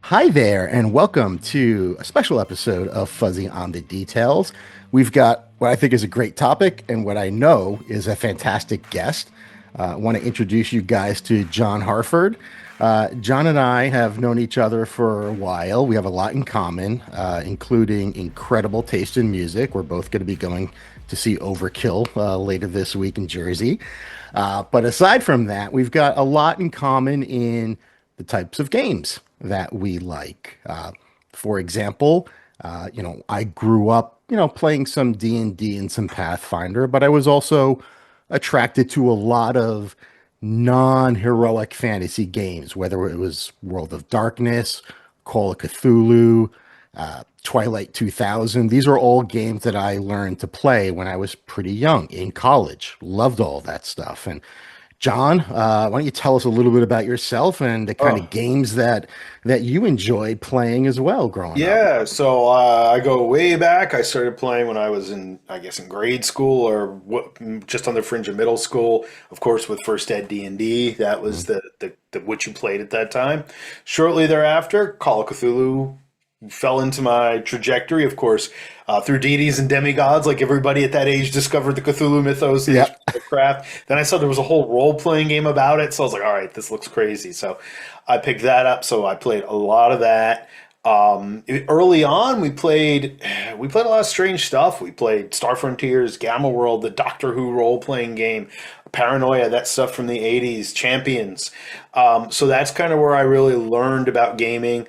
Hi there, and welcome to a special episode of Fuzzy on the Details. We've got what I think is a great topic and what I know is a fantastic guest. I want to introduce you guys to John Harford. John and I have known each other for a while. We have a lot in common, including incredible taste in music. We're both going to be going to see Overkill later this week in Jersey. But aside from that, we've got a lot in common in the types of games that we like. For example, I grew up, playing some D&D and some Pathfinder, but I was also attracted to a lot of non-heroic fantasy games, whether it was World of Darkness, Call of Cthulhu, Twilight 2000. These are all games that I learned to play when I was pretty young in college. Loved all that stuff. And John, why don't you tell us a little bit about yourself and the kind of Oh, games that you enjoyed playing as well growing up? yeah. So I go way back. I started playing when I was I guess, in grade school or just on the fringe of middle school. Of course, with First Ed D&D, that was Mhm. the what you played at that time. Shortly thereafter, Call of Cthulhu fell into my trajectory. Of course, through deities and demigods, like everybody at that age discovered the Cthulhu mythos and this Yeah, craft. Then I saw there was a whole role playing game about it, so I was like, all right, this looks crazy. So I picked that up. So I played a lot of that. Early on, we played a lot of strange stuff. We played Star Frontiers, Gamma World, the Doctor Who role playing game, Paranoia, that stuff from the '80s, Champions. So that's kind of where I really learned about gaming.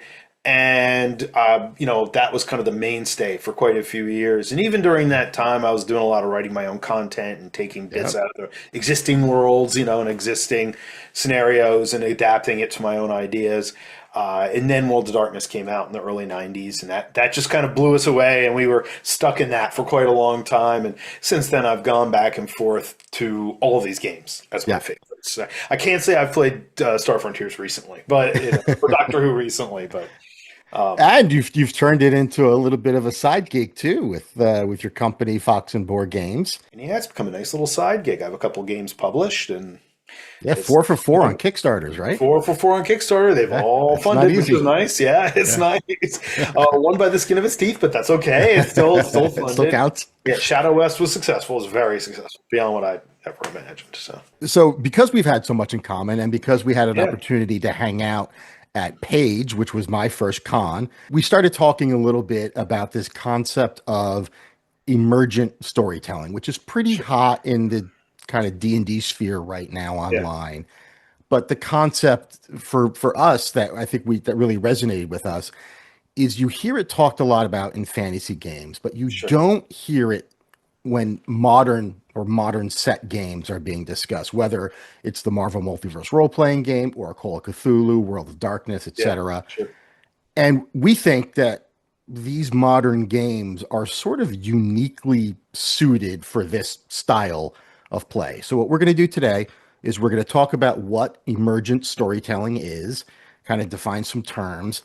And that was kind of the mainstay for quite a few years. And even during that time, I was doing a lot of writing my own content and taking yeah. bits out of the existing worlds, and existing scenarios and adapting it to my own ideas. And then World of Darkness came out in the early '90s, and that just kind of blew us away, and we were stuck in that for quite a long time. And since then, I've gone back and forth to all of these games as my Yeah. favorites. I can't say I've played Star Frontiers recently, but or Doctor Who recently, but And you've turned it into a little bit of a side gig too with your company Fox and Boar Games. and yeah, it's become a nice little side gig. I have a couple games published, and Yeah, it's 4 for 4 on Kickstarters, right? 4 for 4 on Kickstarter. They've Yeah, all that's not funded, which is easy. nice. Yeah, it's Yeah, nice. One by the skin of its teeth, but that's okay. It's still it still funded. counts. Yeah, Shadow West was successful. It was very successful beyond what I ever imagined. So So because we've had so much in common and because we had an yeah, opportunity to hang out at Page, which was my first con, we started talking a little bit about this concept of emergent storytelling, which is pretty sure. hot in the kind of D&D sphere right now Yeah, online. But the concept for us that I think we that really resonated with us is you hear it talked a lot about in fantasy games, but you sure. don't hear it when modern set games are being discussed, whether it's the Marvel Multiverse role playing game or Call of Cthulhu, World of Darkness, Yeah, etc. sure. And we think that these modern games are sort of uniquely suited for this style of play. So what we're going to do today is we're going to talk about what emergent storytelling is, kind of define some terms,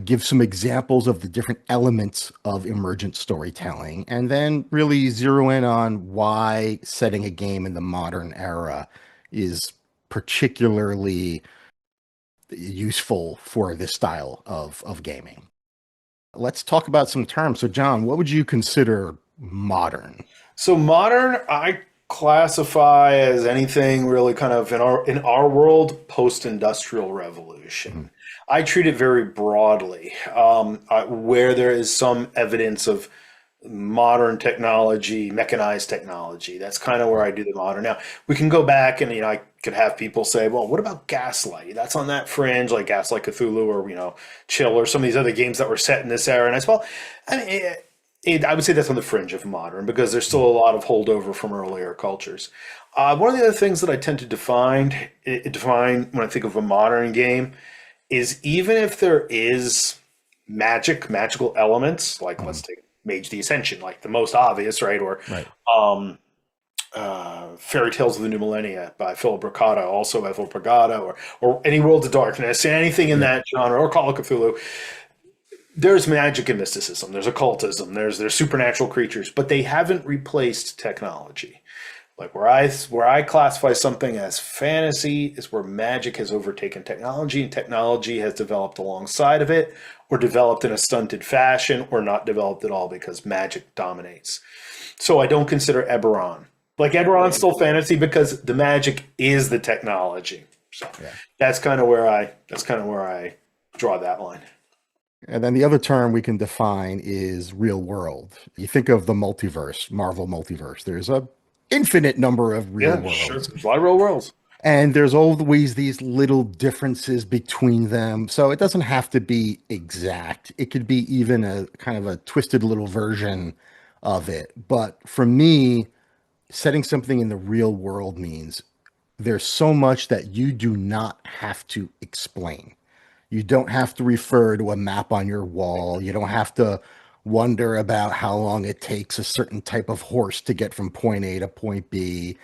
give some examples of the different elements of emergent storytelling, and then really zero in on why setting a game in the modern era is particularly useful for this style of gaming. Let's talk about some terms. So, John, what would you consider modern? So modern, I classify as anything really kind of in our world post-industrial Mhm. revolution. I treat it very broadly, where there is some evidence of modern technology, mechanized technology. That's kind of where I do the modern. Now, we can go back and, I could have people say, well, what about Gaslight? That's on that fringe, like Gaslight Cthulhu or, Chill or some of these other games that were set in this era. And I said, well, I mean, I would say that's on the fringe of modern because there's still a lot of holdover from earlier cultures. One of the other things that I tend to define when I think of a modern game is even if there is magical elements, like let's Mhm. take Mage the Ascension, like the most obvious, right? Or Right. um, Fairy Tales of the New Millennia by Philip Ricotta, also Ethel Brigada, or any World of Darkness, anything in Yeah. that genre, or Call of Cthulhu. There's magic and mysticism, there's occultism, there's supernatural creatures, but they haven't replaced technology. Like where I classify something as fantasy is where magic has overtaken technology and technology has developed alongside of it or developed in a stunted fashion or not developed at all because magic dominates. So I don't consider Eberron. Like Eberron's still fantasy because the magic is the technology. So Yeah. that's kind of where I draw that line. And then the other term we can define is real world. You think of the multiverse, Marvel Multiverse. There's a infinite number of real Yeah, sure. worlds. There's a lot of real worlds. And there's always these little differences between them. So it doesn't have to be exact. It could be even a kind of a twisted little version of it. But for me, setting something in the real world means there's so much that you do not have to explain. You don't have to refer to a map on your wall. You don't have to wonder about how long it takes a certain type of horse to get from point A to point B.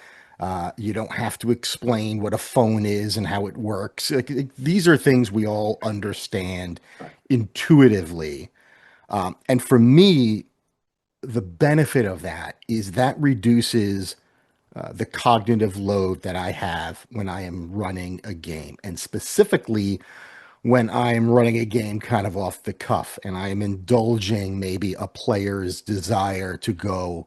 You don't have to explain what a phone is and how it works. These are things we all understand intuitively. And for me, the benefit of that is that reduces the cognitive load that I have when I am running a game. And specifically, when I'm running a game kind of off the cuff and I am indulging maybe a player's desire to go,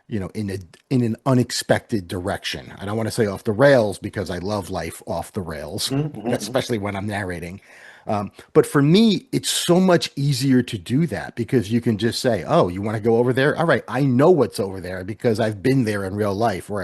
in an unexpected direction. I don't want to say off the rails because I love life off the rails, Mm-hmm. especially when I'm narrating. But for me, it's so much easier to do that because you can just say, "Oh, you want to go over there? All right, I know what's over there because I've been there in real life, or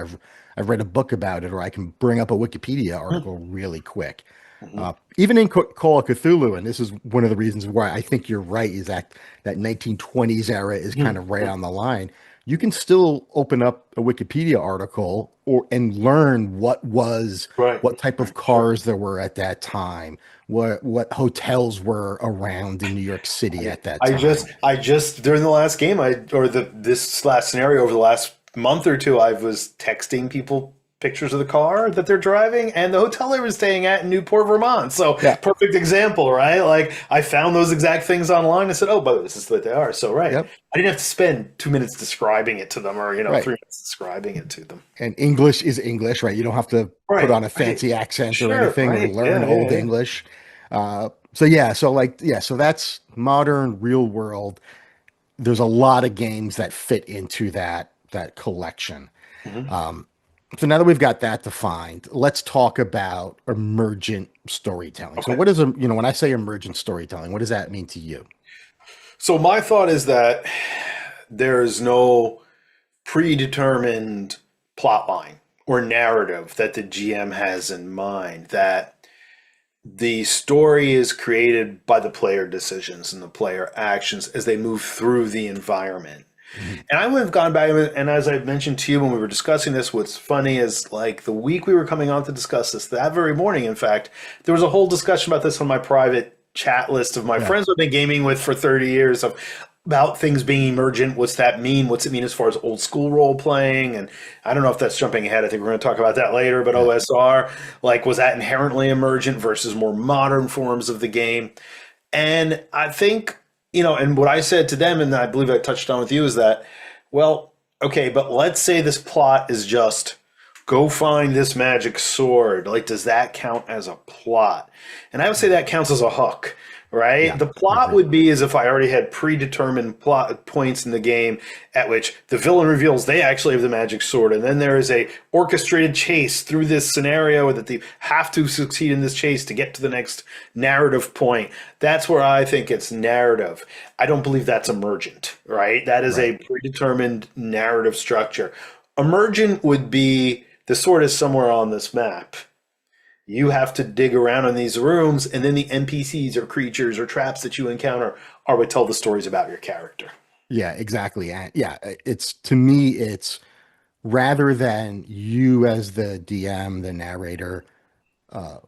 I've read a book about it, or I can bring up a Wikipedia article really quick." Mm-hmm. Even in Call of Cthulhu, and this is one of the reasons why I think you're right, is that 1920s era is kind of right on the line. You can still open up a Wikipedia article and learn Right. what type of Sure. cars there were at that time, what hotels were around in New York City I, at that I time. just I just during the last game I or the this last scenario over the last month or two I was texting people pictures of the car that they're driving and the hotel they were staying at in Newport, Vermont. So Yeah. perfect example, right? Like I found those exact things online and said, "Oh, by the way, this is what they are." So right, Yep. I didn't have to spend 2 minutes describing it to them, or Right. 3 minutes describing it to them. And English is English, right? You don't have to put Right, on a right, fancy accent or sure, anything or right, learn yeah, old yeah, English. So that's modern real world. There's a lot of games that fit into that collection. yeah. Mhm. So now that we've got that defined, let's talk about emergent storytelling. So Okay. what is when I say emergent storytelling, what does that mean to you? So my thought is that there's no predetermined plot line or narrative that the GM has in mind, that the story is created by the player decisions and the player actions as they move through the environment. Mhm. And I would have gone back, and as I mentioned to you when we were discussing this, what's funny is like the week we were coming on to discuss this, that very morning, in fact, there was a whole discussion about this on my private chat list of my Yeah. friends I've been gaming with for 30 years of about things being emergent. What's that mean? What's it mean as far as old school role playing? And I don't know if that's jumping ahead. I think we're going to talk about that later, but Yeah. OSR, like, was that inherently emergent versus more modern forms of the game? And I think, and what I said to them, and I believe I touched on with you, is that, well, okay, but let's say this plot is just go find this magic sword. Like, does that count as a plot? And I would say that counts as a hook, right? Yeah. The I plot agree. would be as if I already had predetermined plot points in the game at which the villain reveals they actually have the magic sword, and then there is a orchestrated chase through this scenario that they have to succeed in this chase to get to the next narrative point. That's where I think it's narrative. I don't believe that's emergent, right? That is Right. a predetermined narrative structure. Emergent would be the sword is somewhere on this map. You have to dig around in these rooms, and then the NPCs or creatures or traps that you encounter are what tell the stories about your character. Yeah, exactly. And yeah, it's to me, it's rather than you as the DM, the narrator,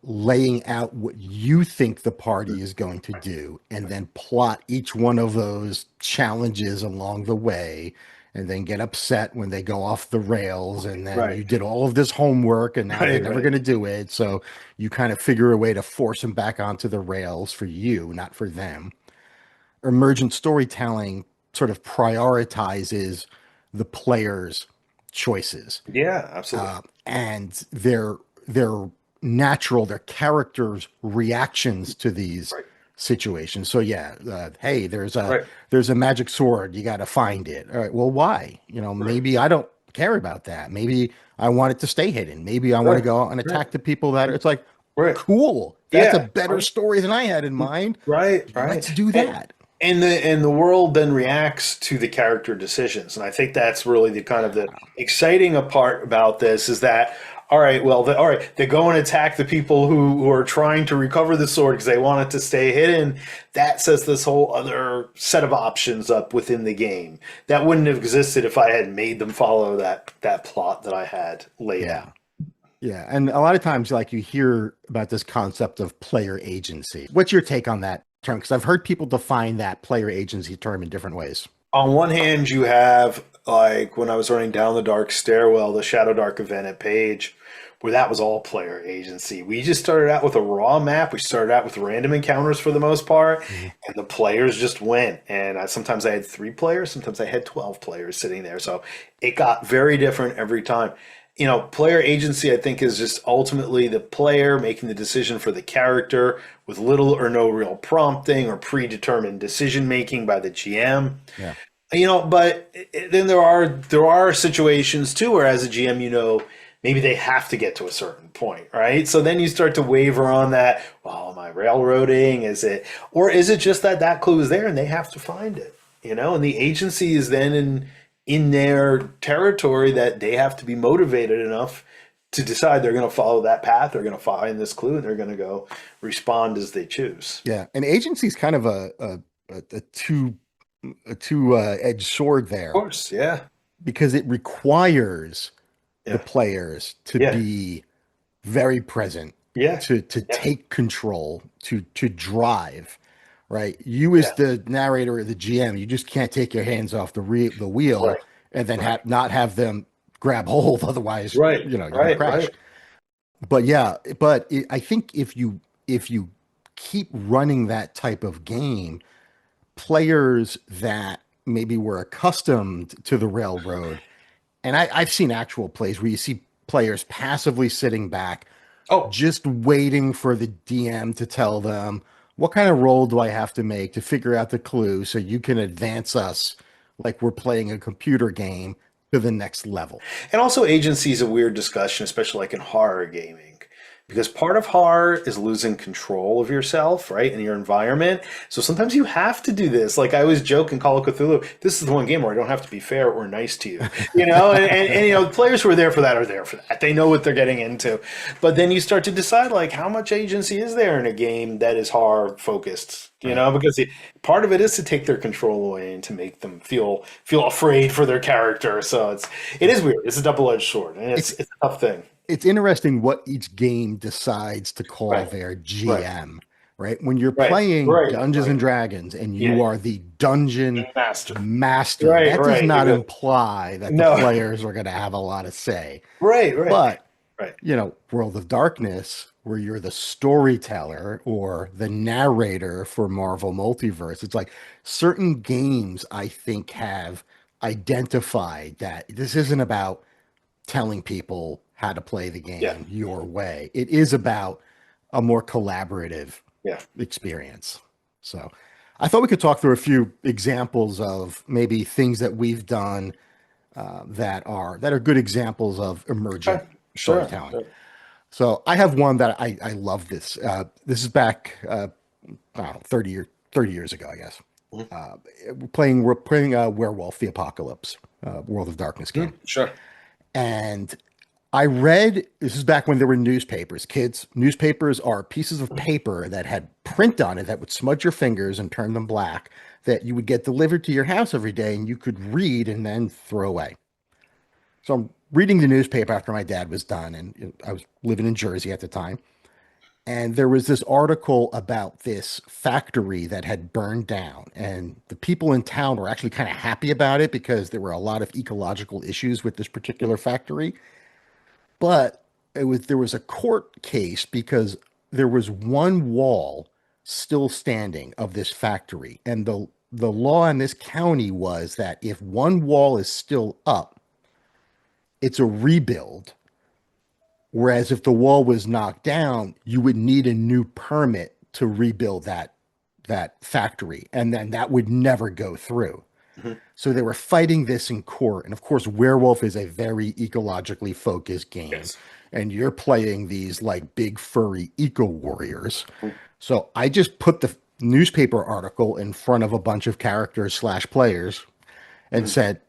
laying out what you think the party is going to do and then plot each one of those challenges along the way and then get upset when they go off the rails and then Right, you did all of this homework and now they're right, never right. going to do it. So you kind of figure a way to force them back onto the rails for you, not for them. Emergent storytelling sort of prioritizes the player's choices, Yeah, absolutely. and their natural, their characters' reactions to these Right. situations. So yeah, hey, Right. there's a magic sword. You got to find it. All right. Well, why? Right. Maybe I don't care about that. Maybe I want it to stay hidden. Maybe I want to Right. go out and Right. attack the people that it's like, Right. cool. That's a Yeah. better Right. story than I had in mind. Right. Right. Let's do that. And the world then reacts to the character decisions, and I think that's really the kind of the exciting part about this is that all right, well, all right, they go and attack the people who are trying to recover the sword because they want it to stay hidden. That sets this whole other set of options up within the game that wouldn't have existed if I had made them follow that plot that I had laid Yeah. out. Yeah. And a lot of times, like you hear about this concept of player agency. What's your take on that term? Because I've heard people define that player agency term in different ways. On one hand, you have like when I was running Down the Dark Stairwell, the Shadow Dark event at Page, where that was all player agency. We just started out with a raw map. We started out with random encounters for the most part, Mhm. and the players just went. And sometimes I had 3 players, sometimes I had 12 players sitting there. So it got very different every time. Player agency, I think, is just ultimately the player making the decision for the character with little or no real prompting or predetermined decision making by the GM. Yeah. But then there are situations too where as a GM, maybe they have to get to a certain point, right? So then you start to waver on that. Well, am I railroading? Or is it just that clue is there and they have to find it? And the agency is then in their territory that they have to be motivated enough to decide they're going to follow that path, they're going to find this clue, and they're going to go respond as they choose. Yeah. And agency is kind of a two edged sword Of there course, yeah, because it requires the yeah, players to yeah, be very present, yeah, to yeah, take control, to drive, right? You as yeah. the narrator or the GM, you just can't take your hands off the wheel Right, and then right, not have them grab hold. Otherwise, right, you're going to right, right. crash. But yeah, I think if you keep running that type of game, players that maybe were accustomed to the railroad, and I've seen actual plays where you see players passively sitting back, Oh, just waiting for the DM to tell them what kind of roll do I have to make to figure out the clue so you can advance us like we're playing a computer game to the next level. and also agency is a weird discussion, especially like in horror gaming, because part of horror is losing control of yourself, right, and your environment. So sometimes you have to do this. Like I always joke in Call of Cthulhu, this is the one game where I don't have to be fair or nice to you, and players who are there for that are there for that. They know what they're getting into, but then you start to decide like how much agency is there in a game that is horror focused. Right. Because part of it is to take their control away and to make them feel afraid for their character. So it is weird. It's a double edged sword, and it's It's it's a tough thing. it's interesting what each game decides to call Right. their Right. GM, right? When you're Right. playing Right. Dungeons Right. and Dragons and Yeah. you are the dungeon Master. master, Right. that does Right. not Exactly. imply that the No. players are going to have a lot of say. Right. Right. But Right. World of Darkness, where you're the storyteller or the narrator for Marvel Multiverse, it's like certain games I think have identified that this isn't about telling people how to play the Yeah. game your way. It is about a more collaborative Yeah. experience. So I thought we could talk through a few examples of maybe things that we've done that are good examples of emergent Okay. Sure. storytelling. Sure. So I have one that I love this. This is back I don't know, 30 years ago, I guess. Mhm. We're playing Werewolf the Apocalypse, World of Darkness game. Sure. And I read, this is back when there were newspapers. Kids, newspapers are pieces of paper that had print on it that would smudge your fingers and turn them black that you would get delivered to your house every day and you could read and then throw away. So I'm reading the newspaper after my dad was done, and I was living in Jersey at the time. And there was this article about this factory that had burned down, and the people in town were actually kind of happy about it because there were a lot of ecological issues with this particular factory. But there was a court case because there was one wall still standing of this factory, and the law in this county was that if one wall is still up, it's a rebuild. Whereas if the wall was knocked down, you would need a new permit to rebuild that factory, and then that would never go through. Mhm. So they were fighting this in court. And of course, Werewolf is a very ecologically focused game. Yes. And you're playing these like big furry eco warriors. So I just put the newspaper article in front of a bunch of characters slash players and Mhm. said,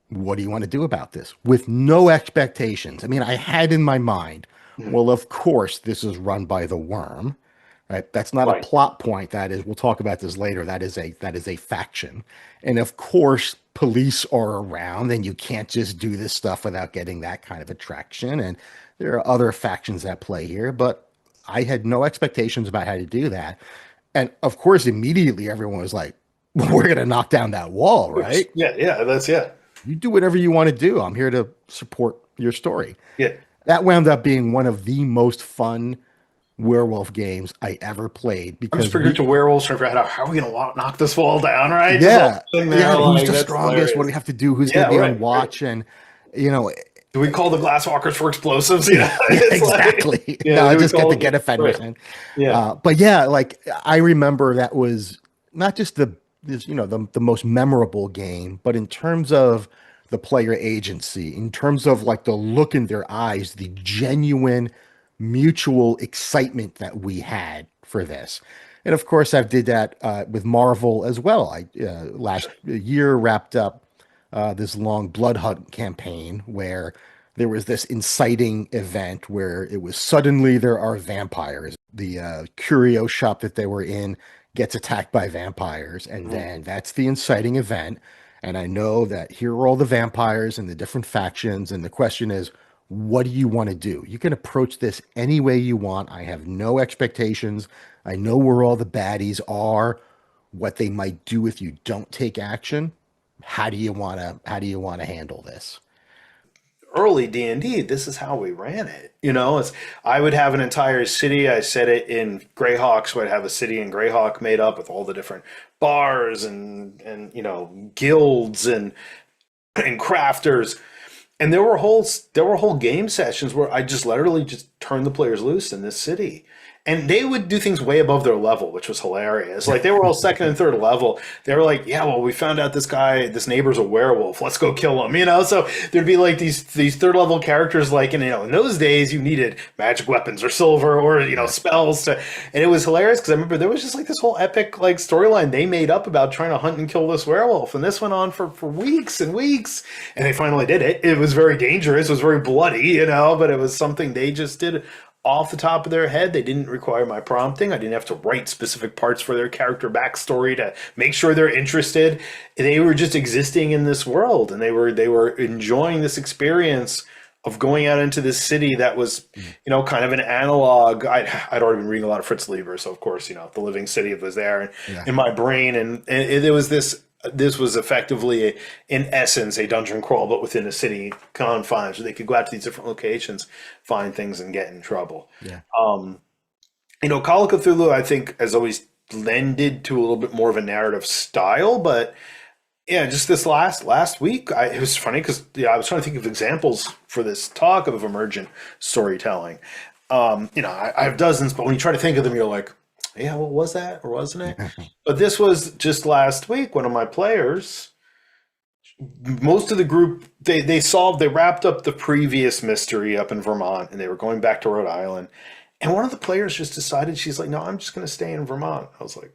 what do you want to do about this? With no expectations. I mean, I had in my mind, Mhm. well, of course, this is run by the worm, right? That's not a Right. plot point. That is, we'll talk about this later. That is a faction. And of course, police are around, and you can't just do this stuff without getting that kind of attraction. And there are other factions at play here, but I had no expectations about how to do that. And of course, immediately everyone was like, we're going to knock down that wall, right? Yeah, yeah, that's yeah. You do whatever you want to do. I'm here to support your story. Yeah. That wound up being one of the most fun werewolf games I ever played I'm just because figuring to werewolves trying to figure out how are we gonna knock this wall down, right? Just all yeah, sitting there yeah, who's like the that's strongest? What do hilarious. we have to do? Who's going Yeah, to be right, on right. watch? And, you know, Do we call the glasswalkers for explosives? You yeah, know, yeah, it's like exactly. No, yeah, I do we just get to call get a right. Fenderson. Yeah. But yeah, like I remember that was not just the most memorable game, but in terms of the player agency, in terms of like the look in their eyes, the genuine mutual excitement that we had for this. And of course, I've did that with Marvel as well. I last year wrapped up this long Blood Hunt campaign where there was this inciting event where it was suddenly there are vampires. The curio shop that they were in gets attacked by vampires, and Mhm. then that's the inciting event. And I know that here are all the vampires and the different factions, and the question is, what do you want to do? You can approach this any way you want. I have no expectations. I know where all the baddies are, what they might do if you don't take action. How do you want to handle this? Early D&D, this is how we ran it. It's I would have an entire city. I said it in Greyhawk, so I'd have a city in Greyhawk made up with all the different bars and guilds and crafters. And there were whole game sessions where I just literally just turned the players loose in this city. And they would do things way above their level, which was hilarious. Like they were all second and third level. They were like, "Yeah, well, we found out this neighbor's a werewolf. Let's go kill him." So there'd be like these third level characters. Like, and in those days, you needed magic weapons or silver or Yeah. spells to, and it was hilarious because I remember there was just like this whole epic like storyline they made up about trying to hunt and kill this werewolf, and this went on for weeks and weeks, and they finally did it. It was very dangerous. It was very bloody, but it was something they just did off the top of their head. They didn't require my prompting. I didn't have to write specific parts for their character backstory to make sure they're interested. They were just existing in this world, and they were enjoying this experience of going out into this city that was, Mm. kind of an analog. I'd already been reading a lot of Fritz Lieber, so of course, the Living City was there Yeah. in my brain, and there was this. This was effectively, in essence, a dungeon crawl, but within a city confines, where they could go out to these different locations, find things, and get in trouble. Yeah. Call of Cthulhu, I think, has always lended to a little bit more of a narrative style, but yeah, just this last week, it was funny because I was trying to think of examples for this talk of emergent storytelling. I have dozens, but when you try to think of them, you're like, yeah, what was that or wasn't it? But this was just last week. One of my players, most of the group, they wrapped up the previous mystery up in Vermont, and they were going back to Rhode Island. And one of the players just decided, she's like, no, I'm just going to stay in Vermont. I was like,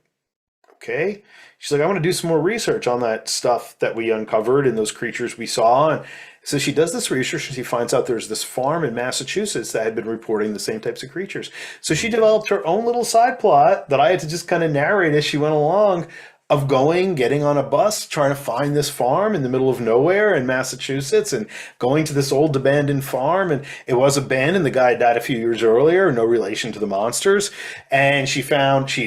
okay. She's like, I want to do some more research on that stuff that we uncovered and those creatures we saw. And so she does this research and she finds out there's this farm in Massachusetts that had been reporting the same types of creatures. So she developed her own little side plot that I had to just kind of narrate as she went along, of getting on a bus, trying to find this farm in the middle of nowhere in Massachusetts, and going to this old abandoned farm. And it was abandoned. The guy died a few years earlier, no relation to the monsters. And she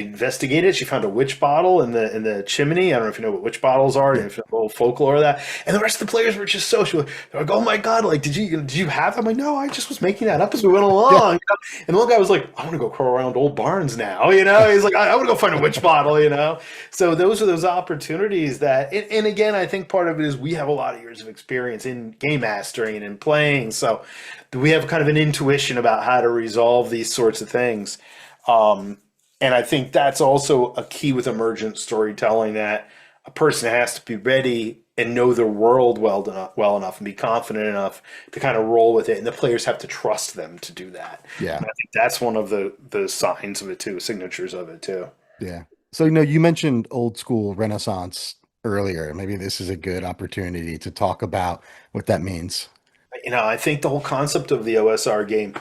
investigated. She found a witch bottle in the chimney. I don't know if you know what witch bottles are, Yeah. if you know the old folklore of that. And the rest of the players were just they're like, oh my god, like did you have that? I'm like, no, I just was making that up as we went along. And the little guy was like, I want to go crawl around old barns now. He's like, I want to go find a witch bottle. So those are those opportunities that, and again, I think part of it is we have a lot of years of experience in game mastering and playing, so we have kind of an intuition about how to resolve these sorts of things. And I think that's also a key with emergent storytelling, that a person has to be ready and know their world well enough and be confident enough to kind of roll with it. And the players have to trust them to do that. Yeah. And I think that's one of the signs of it too, signatures of it too. Yeah. So, you mentioned old school Renaissance earlier. Maybe this is a good opportunity to talk about what that means. I think the whole concept of the OSR game,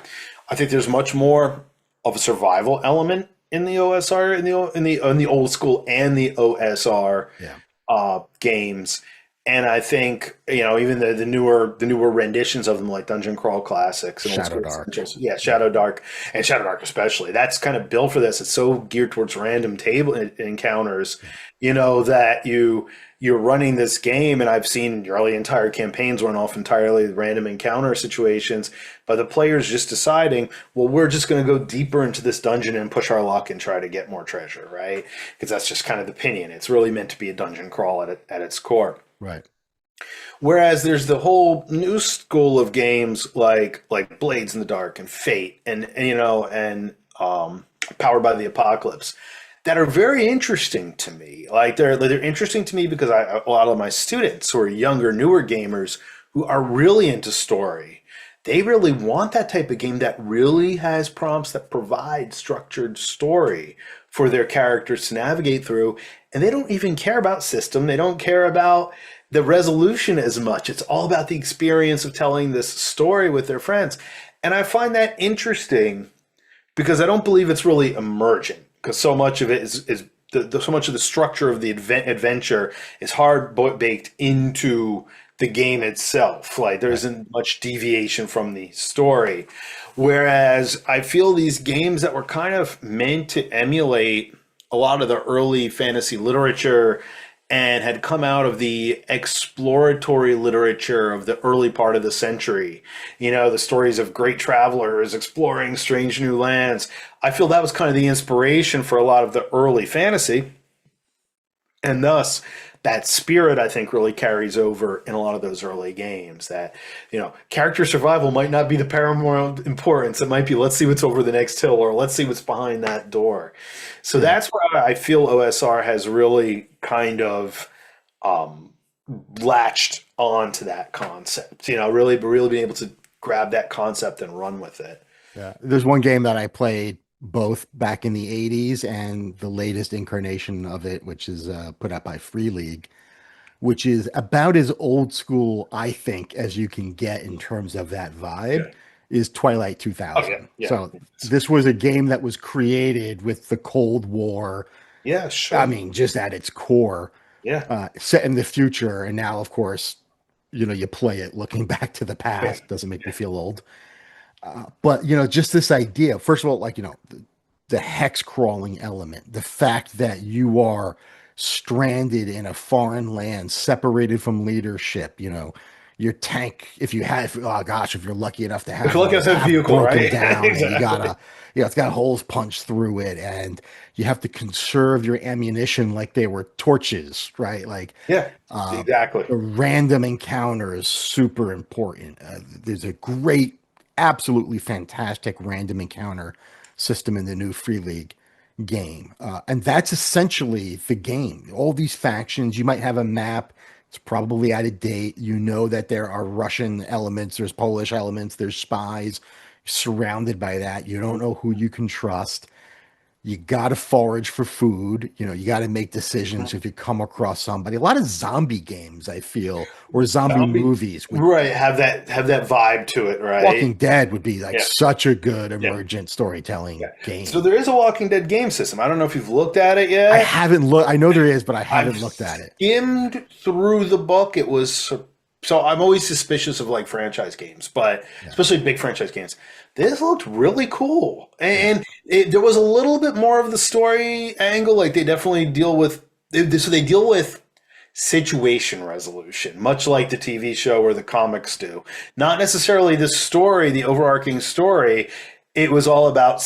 I think there's much more of a survival element in the OSR, in the old school and the OSR Yeah. games. And I think, even the newer renditions of them, like Dungeon Crawl Classics and Shadow Dark. Yeah, Shadow Dark, and Shadow Dark especially. That's kind of built for this. It's so geared towards random table encounters, that you're running this game, and I've seen early entire campaigns run off entirely with random encounter situations, but the players just deciding, well, we're just going to go deeper into this dungeon and push our luck and try to get more treasure, right? Because that's just kind of the opinion. It's really meant to be a dungeon crawl at its core. Right. Whereas there's the whole new school of games like Blades in the Dark and Fate and Powered by the Apocalypse that are very interesting to me. Like they're interesting to me because a lot of my students who are younger, newer gamers who are really into story, they really want that type of game that really has prompts that provide structured story for their characters to navigate through. And they don't even care about system. They don't care about the resolution as much. It's all about the experience of telling this story with their friends. And I find that interesting because I don't believe it's really emergent, because so much of it is so much of the structure of the adventure is hard baked into the game itself. Like there isn't much deviation from the story. Whereas I feel these games that were kind of meant to emulate a lot of the early fantasy literature and had come out of the exploratory literature of the early part of the century. The stories of great travelers exploring strange new lands. I feel that was kind of the inspiration for a lot of the early fantasy. And thus, that spirit, I think, really carries over in a lot of those early games. That, character survival might not be the paramount importance. It might be, let's see what's over the next hill, or let's see what's behind that door. So that's where I feel OSR has really kind of latched onto that concept. Really being able to grab that concept and run with it. Yeah. There's one game that I played both back in the 80s and the latest incarnation of it, which is put out by Free League, which is about as old school, I think, as you can get in terms of that vibe, is Twilight 2000. Oh, yeah. So this was a game that was created with the Cold War. Yeah, sure. I mean, just at its core, set in the future. And now, of course, you play it looking back to the past. Doesn't make me feel old. But, just this idea, first of all, the hex crawling element, the fact that you are stranded in a foreign land, separated from leadership, your tank, if you're lucky enough to have, if you're lucky enough to have a vehicle, broken right? down, Exactly. and you gotta, it's got holes punched through it, and you have to conserve your ammunition like they were torches, right? Exactly. The random encounter is super important. There's a great, absolutely fantastic random encounter system in the new Free League game. And that's essentially the game. All these factions, you might have a map, it's probably out of date. That there are Russian elements, there's Polish elements, there's spies. You're surrounded by that. You don't know who you can trust. You got to forage for food. You got to make decisions if you come across somebody. A lot of zombie games, I feel, or zombie movies. Right. Have that vibe to it, right? Walking Dead would be such a good emergent storytelling game. So there is a Walking Dead game system. I don't know if you've looked at it yet. I haven't looked. I know there is, but I haven't looked at it. Skimmed through the book. It was so I'm always suspicious of franchise games, but especially big franchise games. This looked really cool, and there was a little bit more of the story angle. They definitely deal with. So they deal with situation resolution, much like the TV show or the comics do. Not necessarily the story, the overarching story. it was all about,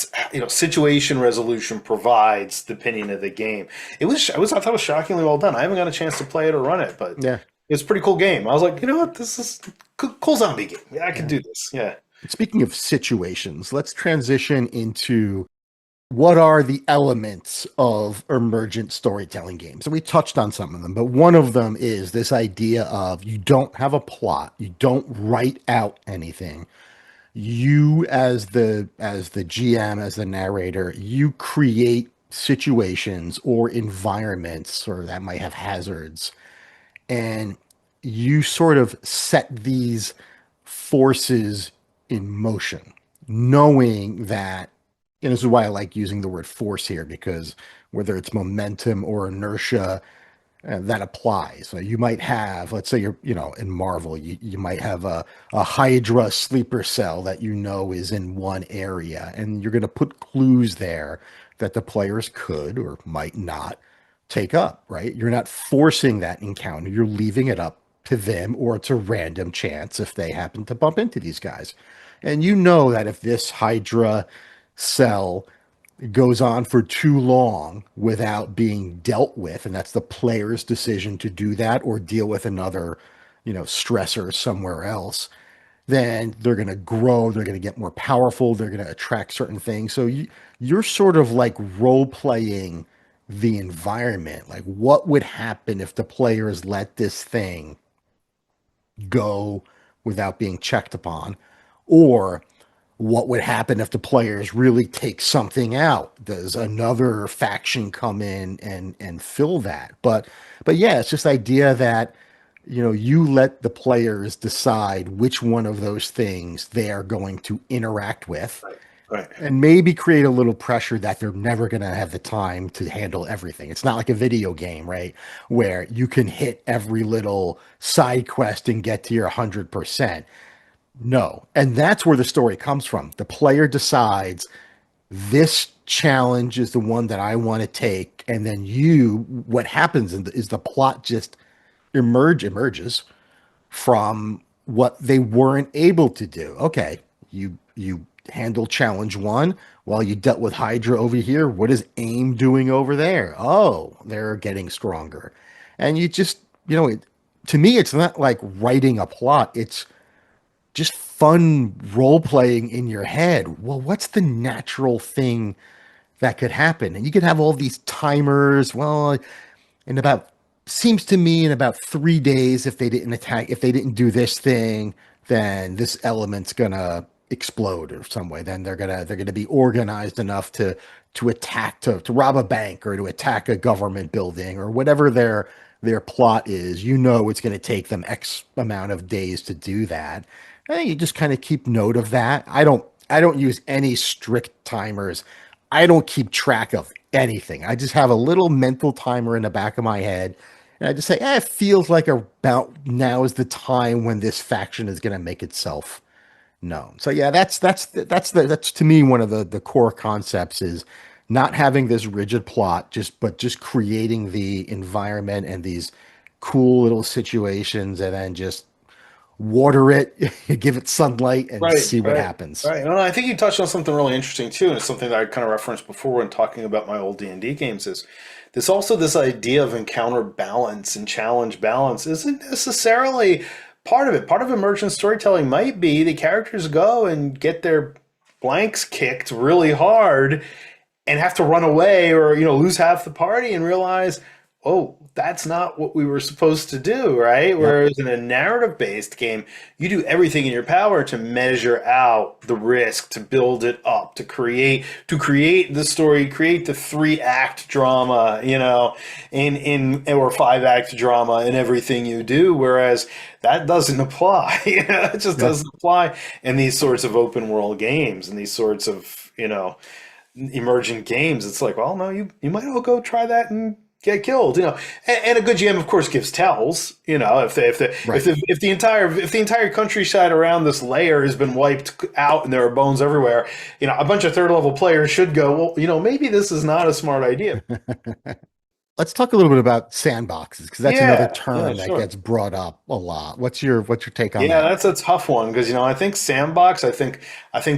situation resolution provides the opinion of the game. I thought it was shockingly well done. I haven't got a chance to play it or run it, but Yeah. it's a pretty cool game. I was like, you know what, this is cool zombie game. Yeah, I could Yeah. do this. Yeah. Speaking of situations, let's transition into what are the elements of emergent storytelling games. And we touched on some of them, but one of them is this idea of you don't have a plot, you don't write out anything. You as the GM, as the narrator, you create situations or environments, or that might have hazards, and you sort of set these forces in motion, knowing that, and this is why I like using the word force here, because whether it's momentum or inertia, that applies. So you might have, let's say in Marvel, you might have a Hydra sleeper cell that is in one area, and you're going to put clues there that the players could or might not take up, right? You're not forcing that encounter, you're leaving it up to them, or it's a random chance if they happen to bump into these guys. And you know that if this Hydra cell goes on for too long without being dealt with, and that's the player's decision to do that or deal with another, stressor somewhere else, then they're going to grow, they're going to get more powerful, they're going to attract certain things. So you're sort of like role playing the environment. Like, what would happen if the players let this thing go without being checked upon? Or what would happen if the players really take something out? Does another faction come in and fill that? But yeah, it's just idea that you let the players decide which one of those things they are going to interact with, Right. Right. and maybe create a little pressure that they're never going to have the time to handle everything. It's not like a video game, right? Where you can hit every little side quest and get to your 100%. No. And that's where the story comes from. The player decides this challenge is the one that I want to take. And then what happens is the plot just emerges from what they weren't able to do. Okay, you handle challenge one while you dealt with Hydra over here. What is AIM doing over there? Oh, they're getting stronger. And you just, to me, it's not like writing a plot. It's just fun role playing in your head. Well, what's the natural thing that could happen? And you could have all these timers. Well, in about seems to me in about 3 days, if they didn't do this thing, then this element's gonna explode or some way. Then they're gonna be organized enough to attack, to rob a bank or to attack a government building or whatever their plot is. It's going to take them X amount of days to do that. And you just kind of keep note of that. I don't use any strict timers. I don't keep track of anything. I just have a little mental timer in the back of my head. And I just say, it feels like about now is the time when this faction is going to make itself known. So yeah, that's to me one of the core concepts is not having this rigid plot, but just creating the environment and these cool little situations, and then just water it, give it sunlight, and Right, see what right, happens. right. And I think you touched on something really interesting too, and it's something that I kind of referenced before when talking about my old D&D games. Is this idea of encounter balance and challenge balance isn't necessarily part of it. Part of emergent storytelling might be the characters go and get their blanks kicked really hard and have to run away or lose half the party and realize, oh, that's not what we were supposed to do, right? Yep. Whereas in a narrative based game, you do everything in your power to measure out the risk, to build it up, to create the story, create the 3-act drama, in or 5-act drama in everything you do. Whereas that doesn't apply. It just Yeah. doesn't apply in these sorts of open world games and these sorts of, emergent games. It's like, well, no, you might all go try that and get killed, and a good GM, of course, gives tells. Right. If the entire countryside around this layer has been wiped out and there are bones everywhere, a bunch of third level players should go, well, maybe this is not a smart idea. let's talk a little bit about sandboxes because that's another Yeah, term that sure. gets brought up a lot. What's your take on Yeah, that? that's a tough one because I think Sandbox, I think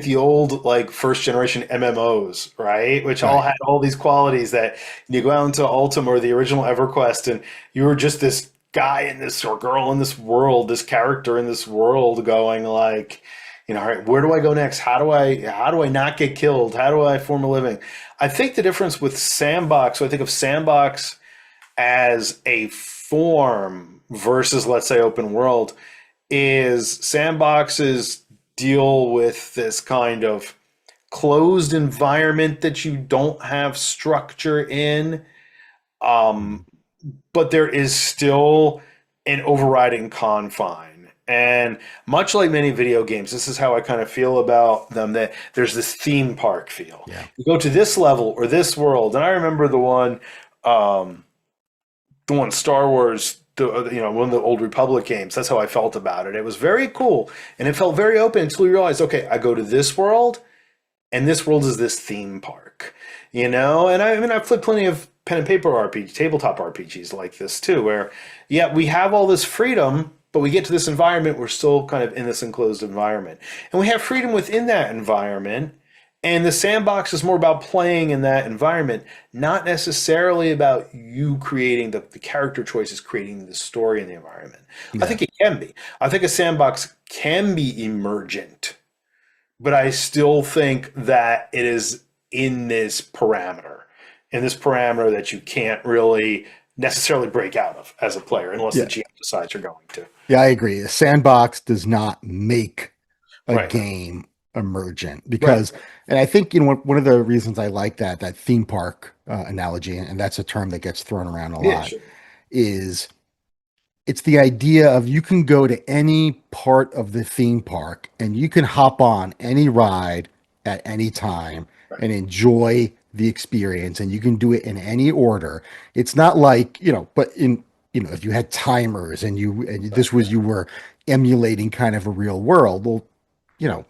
the old like first generation MMOs, right? Which all Right. had all these qualities that you go out into Ultima or the original EverQuest and you were just this guy in this or girl in this world, this character in this world going like, all right, where do I go next? How do I not get killed? How do I form a living? I think the difference with Sandbox, so I think of Sandbox as a form versus let's say open world is sandboxes deal with this kind of closed environment that you don't have structure in, Mhm. but there is still an overriding confine. And much like many video games, this is how I kind of feel about them that there's this theme park feel. Yeah. You go to this level or this world, and I remember um, the one Star Wars, one of the old Republic games. That's how I felt about it. It was very cool, and it felt very open until you realize, okay, I go to this world, and this world is this theme park, And I mean, I've played plenty of pen and paper RPG, tabletop RPGs like this too, where yeah, we have all this freedom, but we get to this environment, we're still kind of in this enclosed environment, and we have freedom within that environment. And the sandbox is more about playing in that environment, not necessarily about you creating the character choices, creating the story in the environment. I Yeah. think it can be. I think a sandbox can be emergent, but I still think that it is in this parameter that you can't really necessarily break out of as a player unless the Yeah. GM decides you're going to. Yeah, I agree. A sandbox does not make a Right. game emergent Right. because, and I think, one of the reasons I like that theme park analogy, and that's a term that gets thrown around a Yeah, lot, sure. is it's the idea of you can go to any part of the theme park and you can hop on any ride at any time Right. and enjoy the experience, and you can do it in any order. It's not like, but if you had timers and Right. this was you were emulating kind of a real world, well, you know,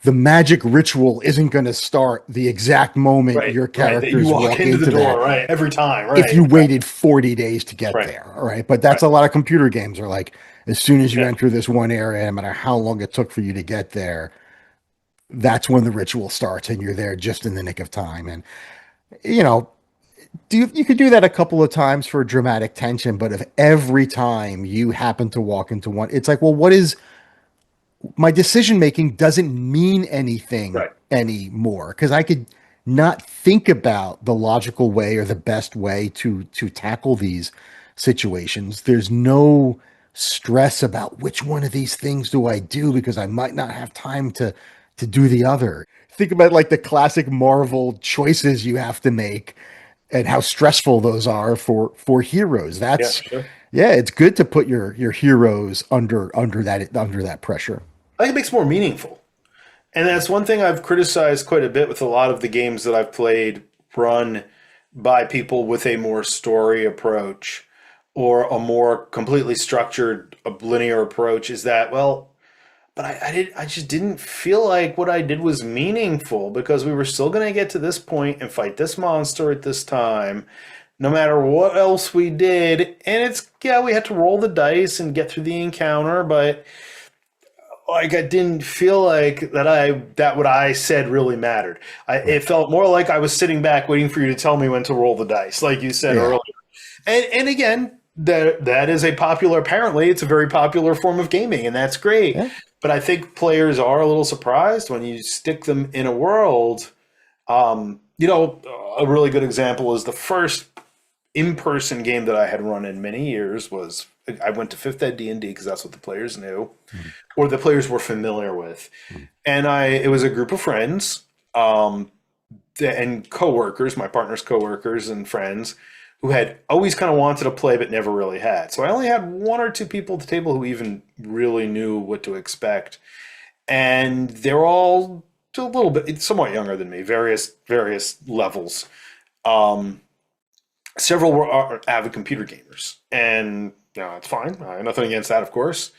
the magic ritual isn't going to start the exact moment Right. your Right. That you characters walk walk into the into door, that right? Every time. if Right. you waited 40 days to get Right. there. All right. But Right. that's a lot of computer games are like, as soon as you Yeah. enter this one area, no matter how long it took for you to get there, that's when the ritual starts and you're there just in the nick of time. And, you know, you could do that a couple of times for dramatic tension, but if every time you happen to walk into one, it's like, well, what is my decision making doesn't mean anything Right. anymore because I could not think about the logical way or the best way to tackle these situations. There's no stress about which one of these things do I do because I might not have time to do the other. Think about like the classic Marvel choices you have to make and how stressful those are for heroes. Yeah. That's Sure. yeah, it's good to put your heroes under that pressure. I think it makes it more meaningful. And that's one thing I've criticized quite a bit with a lot of the games that I've played run by people with a more story approach or a more completely structured, a linear approach is that, well, but I just didn't feel like what I did was meaningful because we were still going to get to this point and fight this monster at this time, no matter what else we did. And yeah, we had to roll the dice and get through the encounter, but like I didn't feel like that what I said really mattered. Right. It felt more like I was sitting back waiting for you to tell me when to roll the dice, like you said Yeah. earlier. And again, that is a popular. Apparently, it's a very popular form of gaming, and that's great. Yeah. But I think players are a little surprised when you stick them in a world. A really good example is the first in-person game that I had run in many years was I went to Fifth Ed D&D because that's what the players knew Mhm. or the players were familiar with. Mhm. And it was a group of friends and coworkers, my partner's coworkers and friends who had always kind of wanted to play but never really had. So I only had one or two people at the table who even really knew what to expect. And they're all a little bit somewhat younger than me, various levels. Um, Several were avid computer gamers, and it's fine. Nothing against that, of course.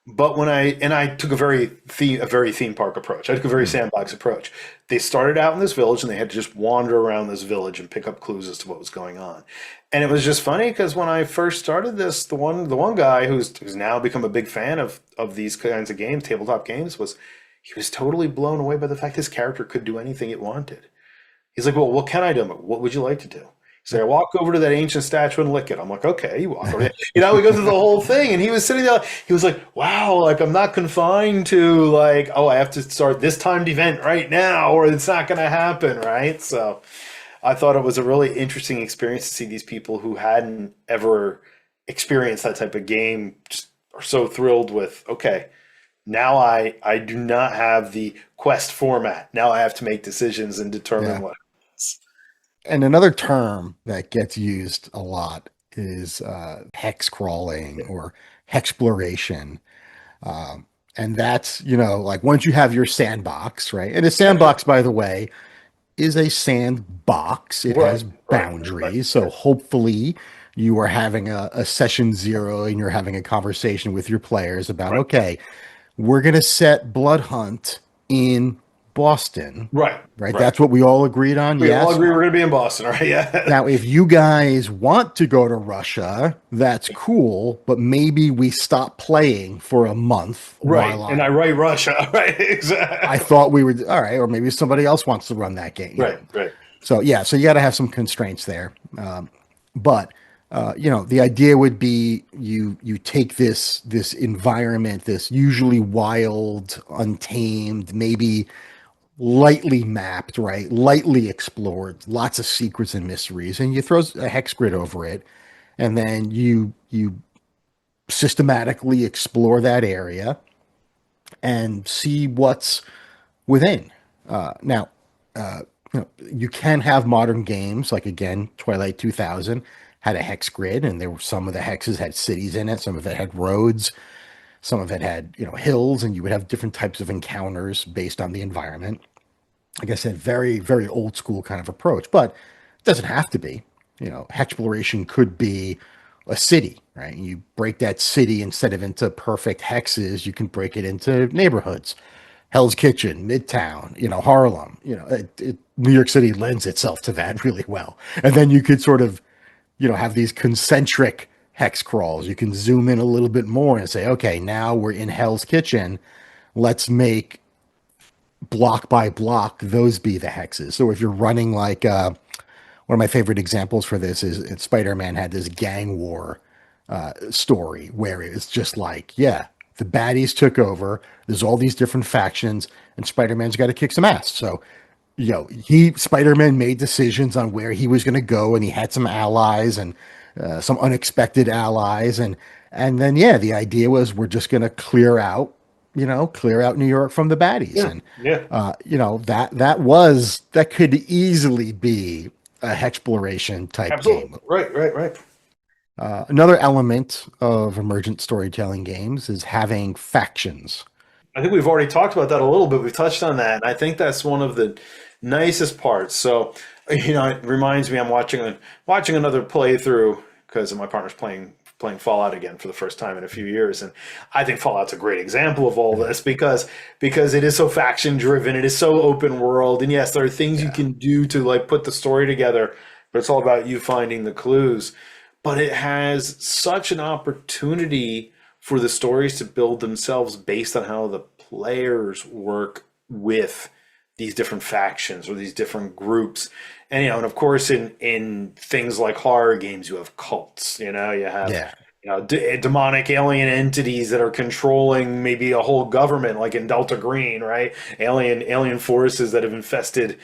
But I took a very theme park approach. I took a very Mm. sandbox approach. They started out in this village and they had to just wander around this village and pick up clues as to what was going on. And it was just funny because when I first started this, the one guy who's now become a big fan of these kinds of games, tabletop games, he was totally blown away by the fact his character could do anything it wanted. He's like, well, what can I do? I'm like, what would you like to do? He's like, I walk over to that ancient statue and lick it. I'm like, okay, you walk over there. We go through the whole thing. And he was sitting there, he was like, wow, like I'm not confined to like, oh, I have to start this timed event right now or it's not going to happen, right? So I thought it was a really interesting experience to see these people who hadn't ever experienced that type of game just are so thrilled with, okay, now I do not have the quest format. Now I have to make decisions and determine Yeah. what. And another term that gets used a lot is hex crawling or hexploration. And that's, like once you have your sandbox, right? And a sandbox, by the way, is a sandbox. It Right, has right, right, boundaries. So right, hopefully you are having a session zero and you're having a conversation with your players about, right, okay, we're going to set Blood Hunt in Boston, right, right? right. That's what we all agreed on. We all Yes. agree we're going to be in Boston, right? Yeah. Now, if you guys want to go to Russia, that's cool, but maybe we stop playing for a month Right. while And I write Russia. Right. I Exactly. thought we would, all right, or maybe somebody else wants to run that game. Right, right. So yeah, so you got to have some constraints there. But the idea would be you take this environment, this usually wild, untamed, maybe lightly mapped, right, lightly explored, lots of secrets and mysteries, and you throw a hex grid over it, and then you systematically explore that area and see what's within. Now, you can have modern games like again, Twilight 2000 had a hex grid, and there were some of the hexes had cities in it, some of it had roads, some of it had hills, and you would have different types of encounters based on the environment. Like I said, very very old school kind of approach, but it doesn't have to be. Hexploration could be a city, right? You break that city instead of into perfect hexes, you can break it into neighborhoods. Hell's Kitchen, Midtown, Harlem, New York City lends itself to that really well. And then you could sort of, have these concentric hex crawls. You can zoom in a little bit more and say, okay, now we're in Hell's Kitchen. Let's make block by block those be the hexes. So if you're running like one of my favorite examples for this is Spider-Man had this gang war story where it's just like, yeah, the baddies took over. There's all these different factions, and Spider-Man's got to kick some ass. So, Spider-Man made decisions on where he was going to go, and he had some allies and some unexpected allies, and then yeah, the idea was we're just going to clear out New York from the baddies, Yeah. and Yeah. that could easily be a hexploration type Absolutely. game. Right, right, right. Another element of emergent storytelling games is having factions. I think we've already talked about that a little bit. We've touched on that. And I think that's one of the nicest parts. So, it reminds me I'm watching another playthrough because my partner's playing Fallout again for the first time in a few years. And I think Fallout's a great example of all this because it is so faction driven, it is so open world. And yes, there are things you Yeah, can do to like put the story together, but it's all about you finding the clues. But it has such an opportunity for the stories to build themselves based on how the players work with these different factions or these different groups. And and of course in things like horror games you have cults, you have yeah, demonic alien entities that are controlling maybe a whole government like in Delta Green, right? Alien forces that have infested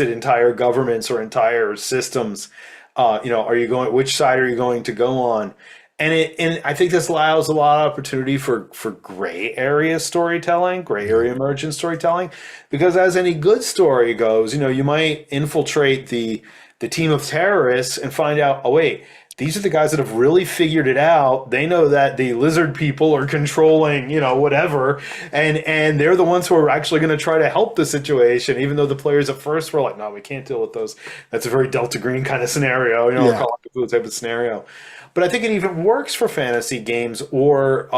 entire governments or entire systems. Are you going? Which side are you going to go on? And I think this allows a lot of opportunity for gray area storytelling, gray yeah, area emergent storytelling, because as any good story goes, you might infiltrate the team of terrorists and find out, oh wait, these are the guys that have really figured it out. They know that the lizard people are controlling, whatever, and they're the ones who are actually going to try to help the situation, even though the players at first were like, no, we can't deal with those. That's a very Delta Green kind of scenario, or Yeah. Call of Cthulhu type of scenario. But I think it even works for fantasy games or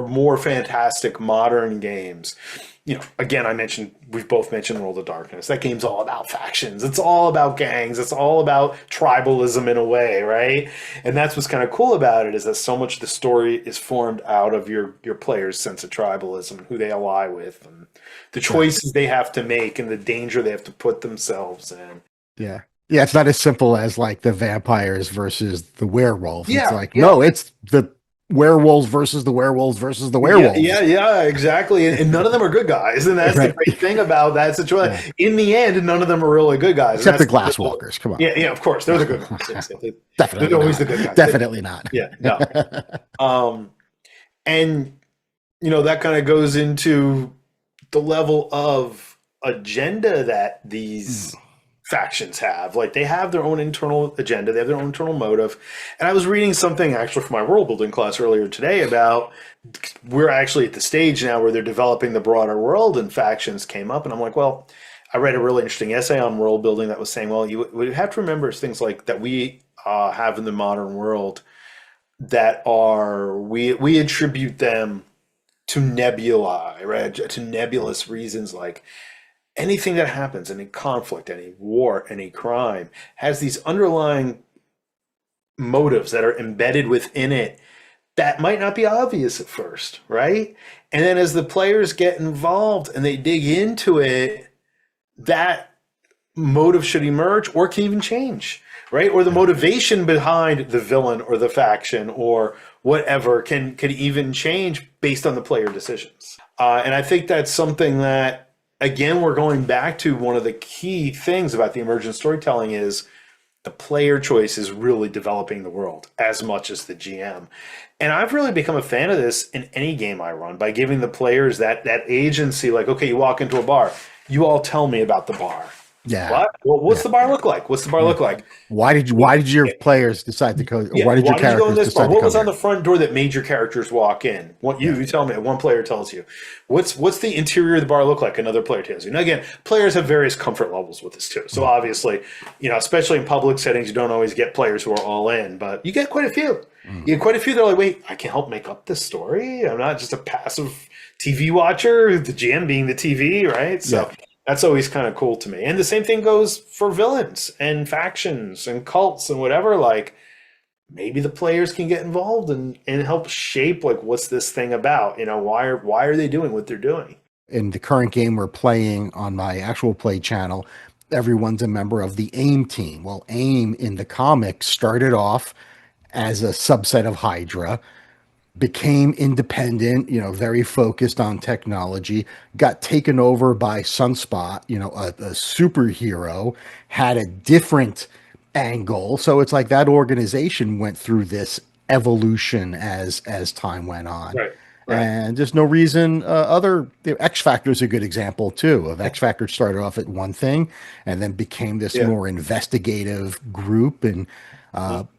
more fantastic modern games. Again, we've both mentioned World of Darkness. That game's all about factions. It's all about gangs. It's all about tribalism in a way, right? And that's what's kind of cool about it, is that so much of the story is formed out of your players' sense of tribalism and who they ally with and the choices they have to make and the danger they have to put themselves in. Yeah. Yeah, it's not as simple as like the vampires versus the werewolves. It's Yeah, like, yeah. no, it's the werewolves versus the werewolves versus the werewolves. Yeah, exactly. And none of them are good guys. And that's the great thing about that situation. Yeah. In the end, none of them are really good guys. Except the Glasswalkers. Come on. Yeah, of course. They're the good guys. Definitely they're always the good guys. Definitely not. Yeah, no. And, that kind of goes into the level of agenda that these factions have. Like, they have their own internal agenda, they have their own internal motive. And I was reading something actually for my world building class earlier today about, we're actually at the stage now where they're developing the broader world and factions came up, and I'm like, well, I read a really interesting essay on world building that was saying, well, you would have to remember things like that we have in the modern world that are, we attribute them to nebulae, right? To nebulous reasons. Like, anything that happens, any conflict, any war, any crime, has these underlying motives that are embedded within it that might not be obvious at first, right? And then as the players get involved and they dig into it, that motive should emerge or can even change, right? Or the motivation behind the villain or the faction or whatever could even change based on the player decisions. And I think that's something that, again, we're going back to one of the key things about the emergent storytelling is the player choice is really developing the world as much as the GM. And I've really become a fan of this in any game I run by giving the players that agency. Like, okay, you walk into a bar, you all tell me about the bar. Yeah. What? Well, what's the bar look like? What's the bar look like? Why did your players decide to go? Yeah, why did your characters go in this decide bar? to What come was on here? the front door that made your characters walk in? What you tell me. One player tells you. What's the interior of the bar look like? Another player tells you. Now, again, players have various comfort levels with this too. So obviously, especially in public settings, you don't always get players who are all in, but you get quite a few. You get quite a few that are like, wait, I can help make up this story. I'm not just a passive TV watcher. The GM being the TV, right? So. Yeah. That's always kind of cool to me. And the same thing goes for villains and factions and cults and whatever. Like, maybe the players can get involved and help shape, like, what's this thing about? Why are they doing what they're doing? In the current game we're playing on my actual play channel, everyone's a member of the AIM team. Well, AIM in the comics started off as a subset of Hydra, became independent, very focused on technology, got taken over by Sunspot, a superhero, had a different angle. So it's like that organization went through this evolution as time went on. Right. And there's no reason X Factor is a good example too. Of X Factor started off at one thing and then became this more investigative group. And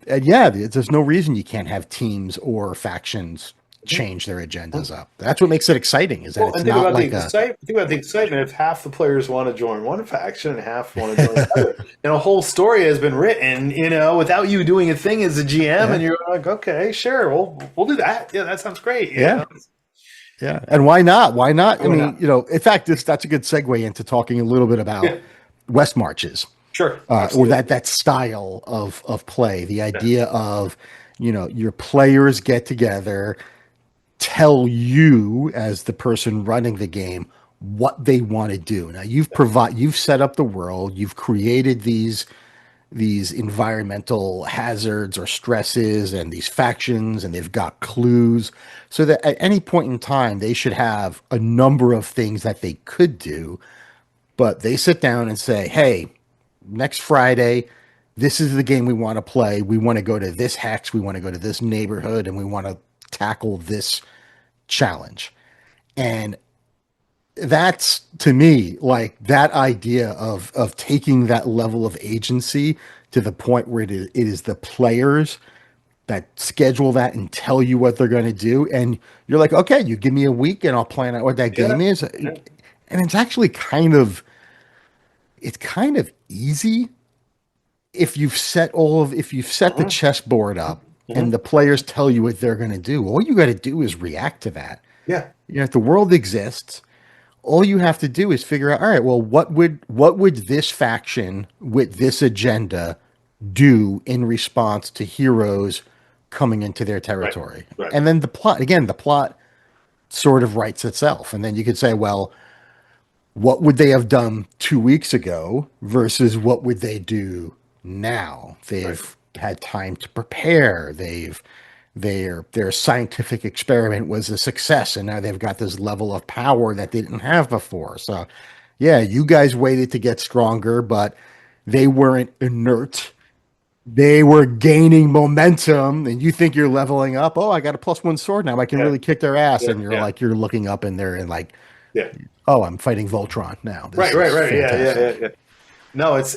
there's no reason you can't have teams or factions change their agendas up. That's what makes it exciting. Is that it's not like think about the excitement. If half the players want to join one faction and half want to join the other, and a whole story has been written, without you doing a thing as a GM, and you're like, okay, sure, we'll do that. Yeah, that sounds great. Yeah. And why not? Why not? I mean, in fact, that's a good segue into talking a little bit about West Marches. Sure. Or that style of play. The idea of, your players get together, tell you as the person running the game what they want to do. Now you've set up the world, you've created these environmental hazards or stresses and these factions, and they've got clues so that at any point in time they should have a number of things that they could do, but they sit down and say, hey, next Friday, this is the game we want to play. We want to go to this hex. We want to go to this neighborhood, and we want to tackle this challenge. And that's, to me, like that idea of taking that level of agency to the point where it is the players that schedule that and tell you what they're going to do. And you're like, okay, you give me a week and I'll plan out what that Yeah. game is. Yeah. And it's actually kind of easy if you've set the Hmm. chessboard up and Hmm. the players tell you what they're going to do. All you got to do is react to that. Yeah. You know, if the world exists, all you have to do is figure out, all right, well, what would this faction with this agenda do in response to heroes coming into their Right. territory? Right. And then the plot sort of writes itself. And then you could say, well, what would they have done 2 weeks ago versus what would they do now? Right. They've had time to prepare. Their scientific experiment was a success, and now they've got this level of power that they didn't have before. So, yeah, you guys waited to get stronger, but they weren't inert. They were gaining momentum, and you think you're leveling up. Oh, I got a +1 sword now. I can Yeah. really kick their ass. Yeah. And you're Yeah. like, you're looking up in there and like, Yeah. oh, I'm fighting Voltron now. Right. This Right. is Right. Yeah. Yeah. Yeah. fantastic. Yeah. No, it's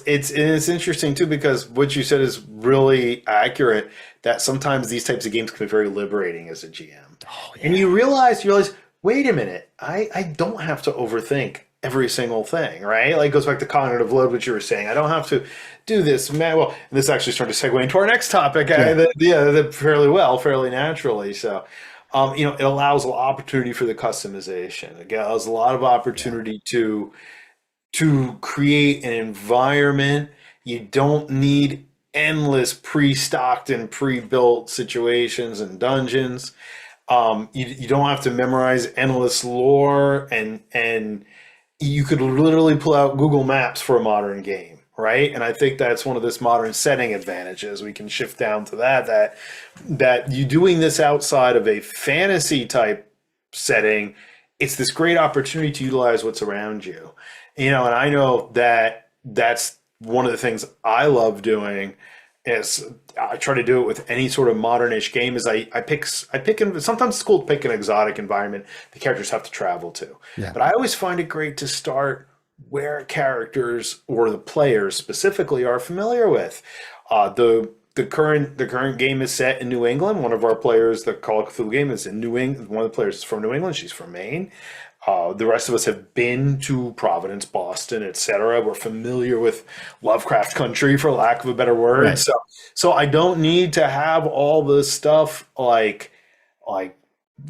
interesting too because what you said is really accurate. That sometimes these types of games can be very liberating as a GM, Oh and yeah, you realize, wait a minute, I don't have to overthink every single thing, right? Like it goes back to cognitive load, which you were saying. I don't have to do this, man. Well, and this actually started to segue into our next topic. yeah, Fairly well, fairly naturally. So, it allows a lot of opportunity for the customization. It allows a lot of yeah, opportunity to create an environment. You don't need endless pre-stocked and pre-built situations and dungeons. You don't have to memorize endless lore and you could literally pull out Google Maps for a modern game, right? And I think that's one of this modern setting advantages. We can shift down to that you doing this outside of a fantasy type setting, it's this great opportunity to utilize what's around you. And I know that that's one of the things I love doing is I try to do it with any sort of modernish game is sometimes it's cool to pick an exotic environment the characters have to travel to. yeah. But I always find it great to start where characters or the players specifically are familiar with. The current game is set in New England. One of our players, the Call of Cthulhu game, is in New England. One of the players is from New England. She's from Maine. The rest of us have been to Providence, Boston, etc. We're familiar with Lovecraft country, for lack of a better word. Right. So I don't need to have all this stuff like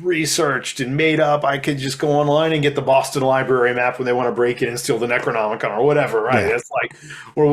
researched and made up. I could just go online and get the Boston Library map when they want to break in and steal the Necronomicon or whatever, right? Yeah. It's like, or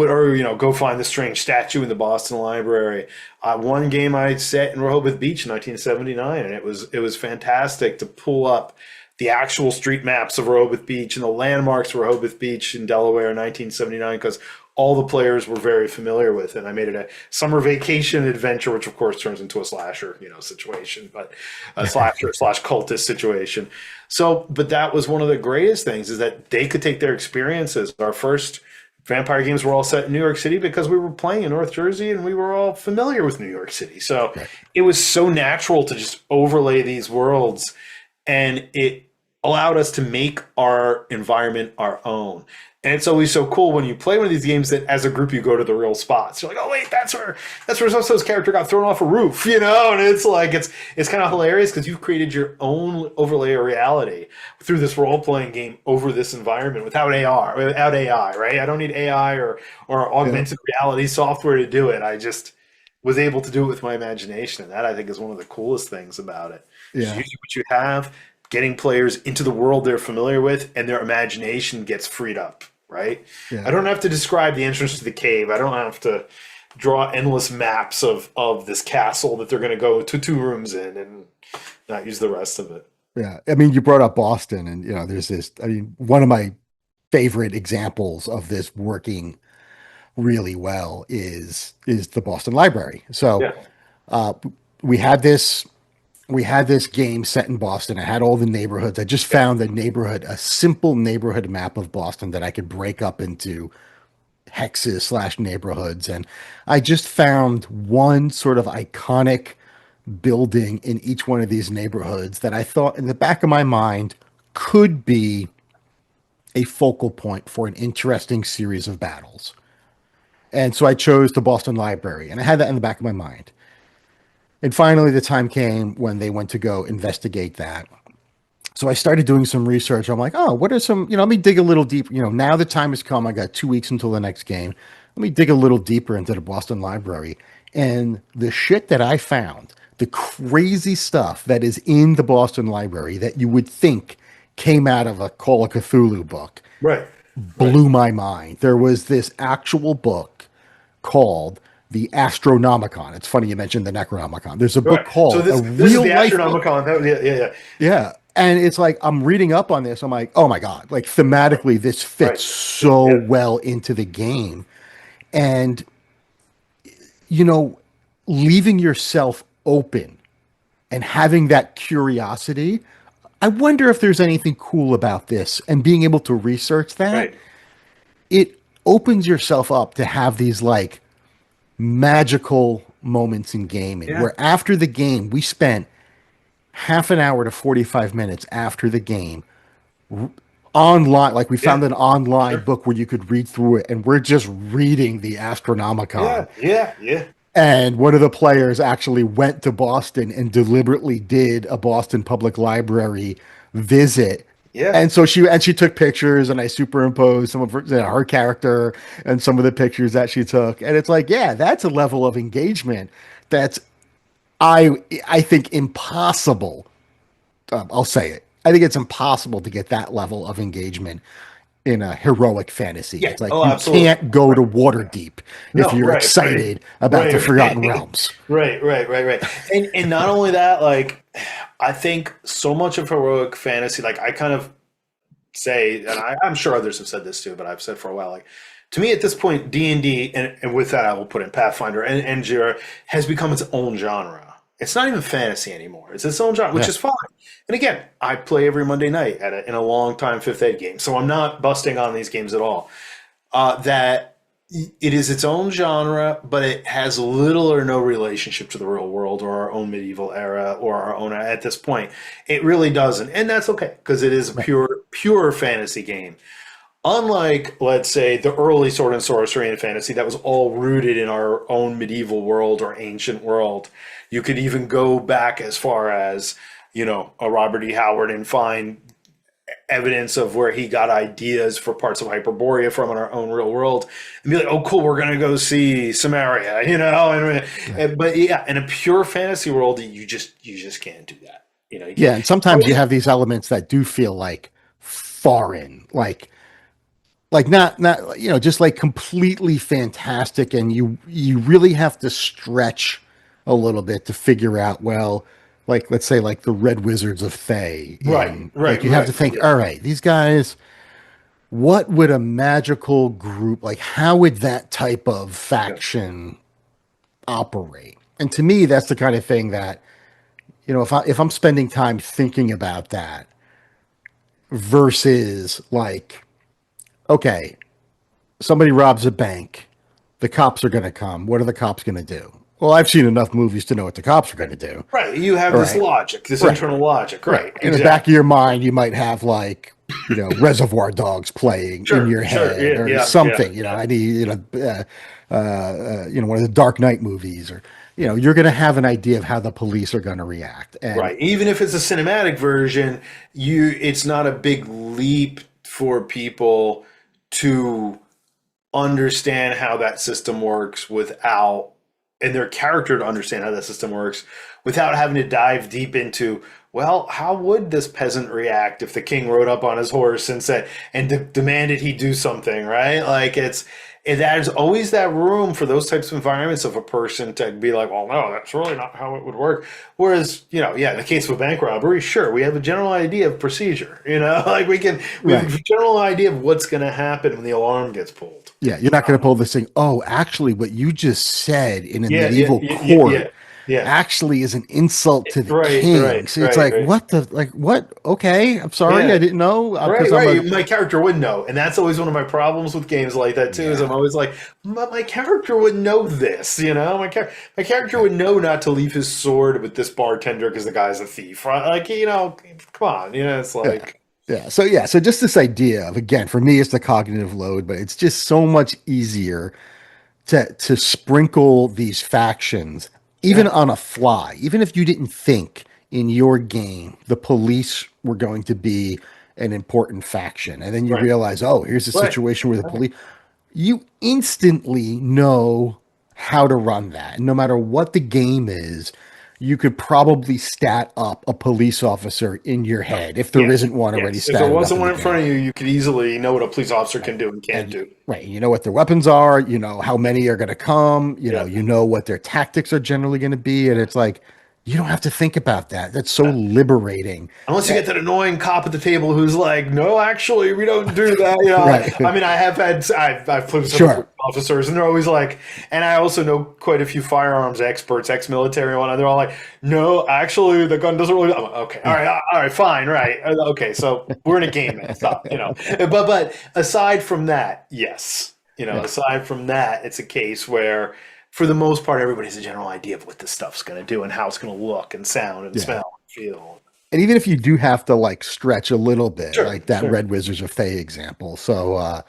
go find the strange statue in the Boston Library. One game I set in Rehoboth Beach in 1979, and it was fantastic to pull up the actual street maps of Rehoboth Beach and the landmarks of Rehoboth Beach in Delaware in 1979 because all the players were very familiar with it. I made it a summer vacation adventure, which of course turns into a slasher, situation, but a slasher slash cultist situation. So, but that was one of the greatest things is that they could take their experiences. Our first vampire games were all set in New York City because we were playing in North Jersey and we were all familiar with New York City. So Right. it was so natural to just overlay these worlds and it allowed us to make our environment our own. And it's always so cool when you play one of these games that as a group you go to the real spots. You're like, oh wait, that's where so-and-so's character got thrown off a roof, and it's like it's kind of hilarious because you've created your own overlay of reality through this role-playing game over this environment without AI, right? I don't need AI or Yeah. augmented reality software to do it. I just was able to do it with my imagination, and that I think is one of the coolest things about it. Just Yeah. using what you have, getting players into the world they're familiar with, and their imagination gets freed up, right? Yeah. I don't have to describe the entrance to the cave. I don't have to draw endless maps of this castle that they're going to go to 2 rooms in and not use the rest of it. Yeah. I mean, you brought up Boston, and there's this. I mean, one of my favorite examples of this working really well is the Boston Library. So Yeah, uh, we had this we had this game set in Boston. I had all the neighborhoods. I just yeah, found a simple neighborhood map of Boston that I could break up into hexes slash neighborhoods. And I just found one sort of iconic building in each one of these neighborhoods that I thought in the back of my mind could be a focal point for an interesting series of battles. And so I chose the Boston Library, and I had that in the back of my mind. And finally, the time came when they went to go investigate that. So I started doing some research. I'm like, oh, what are some, let me dig a little deeper. Now the time has come. I got 2 weeks until the next game. Let me dig a little deeper into the Boston Library. And the shit that I found, the crazy stuff that is in the Boston Library that you would think came out of a Call of Cthulhu book Right. Right. blew my mind. There was this actual book called the Astronomicon. It's funny you mentioned the Necronomicon. There's a book Right. So called a this is real the life book. Astronomicon. Yeah, yeah, yeah. Yeah. And it's like I'm reading up on this. I'm like, oh my God. Like thematically, this Right. fits so Yeah. well into the game. And, you know, leaving yourself open and having that curiosity. I wonder if there's anything cool about this and being able to research that. Right. It opens yourself up to have these like magical moments in gaming Yeah. where after the game, we spent half an hour to 45 minutes after the game online. Like we Yeah. found an online Sure. book where you could read through it, and we're just reading the Astronomicon. Yeah. Yeah. Yeah. And one of the players actually went to Boston and deliberately did a Boston Public Library visit. Yeah. And so she took pictures, and I superimposed some of her character and some of the pictures that she took. And it's like, yeah, that's a level of engagement that's I think impossible. I'll say it. I think it's impossible to get that level of engagement in a heroic fantasy. Yeah. It's like Oh, you absolutely. can't go to Waterdeep if No. you're Right. Right. excited about the Right. Forgotten Right. Realms. Right. Right. Right. Right. And not only that, like, I think so much of heroic fantasy, like I kind of say, and I'm sure others have said this too, but I've said for a while, like to me at this point, D&D, and with that I will put in Pathfinder and Jira, has become its own genre. It's not even fantasy anymore. It's its own genre, which Yeah. is fine. And again, I play every Monday night in a long time fifth ed game, so I'm not busting on these games at all. That it is its own genre, but it has little or no relationship to the real world or our own medieval era or our own at this point. It really doesn't, and that's okay because it is a Right. pure fantasy game. Unlike, let's say, the early sword and sorcery and fantasy that was all rooted in our own medieval world or ancient world, you could even go back as far as, a Robert E. Howard and find evidence of where he got ideas for parts of Hyperborea from in our own real world and be like, oh, cool, we're going to go see Samaria, Right. but yeah, in a pure fantasy world, you just can't do that. You can't. Yeah, and sometimes you have these elements that do feel like foreign, like not just like completely fantastic, and you really have to stretch a little bit to figure out, well, like let's say like the Red Wizards of Thay, Right, and like right, you have to right. think, Yeah. all right, these guys, what would a magical group, like how would that type of Yeah. faction operate? And to me, that's the kind of thing that, if I'm spending time thinking about that versus like, okay, somebody robs a bank, the cops are going to come. What are the cops going to do? Well, I've seen enough movies to know what the cops are going to do. Right. You have All this right. logic, this Right. internal logic. Right. Right. In the back of Exactly. your mind, you might have like, Reservoir Dogs playing in Sure. your Sure. head Yeah. or Yeah. Yeah. something. Yeah. I need, one of the Dark Knight movies, or, you're going to have an idea of how the police are going to react. And Right. Even if it's a cinematic version, it's not a big leap for people to understand how that system works without, and their character to understand how that system works without having to dive deep into, well, how would this peasant react if the king rode up on his horse and said and demanded he do something, right? Like there's always that room for those types of environments of a person to be like, well, no, that's really not how it would work. Whereas, yeah, in the case of a bank robbery, sure, we have a general idea of procedure, like we have right. a general idea of what's going to happen when the alarm gets pulled. Yeah, you're not going to pull this thing. Oh, actually, what you just said in a Yeah, yeah, medieval yeah, yeah, court yeah. Yeah. actually is an insult to the Right, king. right, So it's right, like, right. what? Okay, I'm sorry, I Yeah. didn't know Right, because I'm a right. My character would know, and that's always one of my problems with games like that too. Is I'm yeah, always like, but my character would know this, My character would know not to leave his sword with this bartender because the guy's a thief, right? Like, come on, it's yeah, like, So just this idea of, again, for me, it's the cognitive load, but it's just so much easier to sprinkle these factions even on a fly, even if you didn't think in your game the police were going to be an important faction, and then you Right. realize, oh, here's a Right. situation where the police, you instantly know how to run that. And no matter what the game is, you could probably stat up a police officer in your head if there Yes. isn't one already Yes. If there statted up wasn't in the one in front game. of you, you could easily know what a police officer Right. can do and can't And do. right, you know what their weapons are, you know how many are going to come, Yeah. you know what their tactics are generally going to be, and it's like you don't have to think about that. That's so liberating. Unless you Eh, get that annoying cop at the table who's like, "No, actually, we don't do that." You know, right. I mean, I've played with several police Sure. officers, and they're always like, and I also know quite a few firearms experts, ex-military and whatnot. They're all like, "No, actually, the gun doesn't really." I'm like, okay, all right, fine, right, okay. So we're in a game and stop, But aside from that, yes, Yeah. aside from that, it's a case where, for the most part, everybody has a general idea of what this stuff's going to do and how it's going to look and sound and Yeah. smell and feel. And even if you do have to like stretch a little bit, Sure, like that sure. Red Wizards of Fey example. So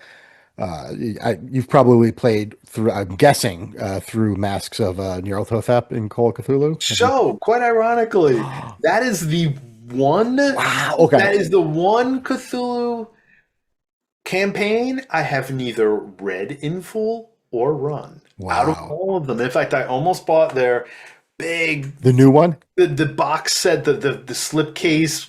you've probably played through, I'm guessing, through Masks of Nyarlathotep in Call of Cthulhu. Have you? So, quite ironically, that is the one Wow. Okay. that is the one Cthulhu campaign I have neither read in full or run out of Wow. all of them. In fact, I almost bought their big The new one? the box set, the slipcase,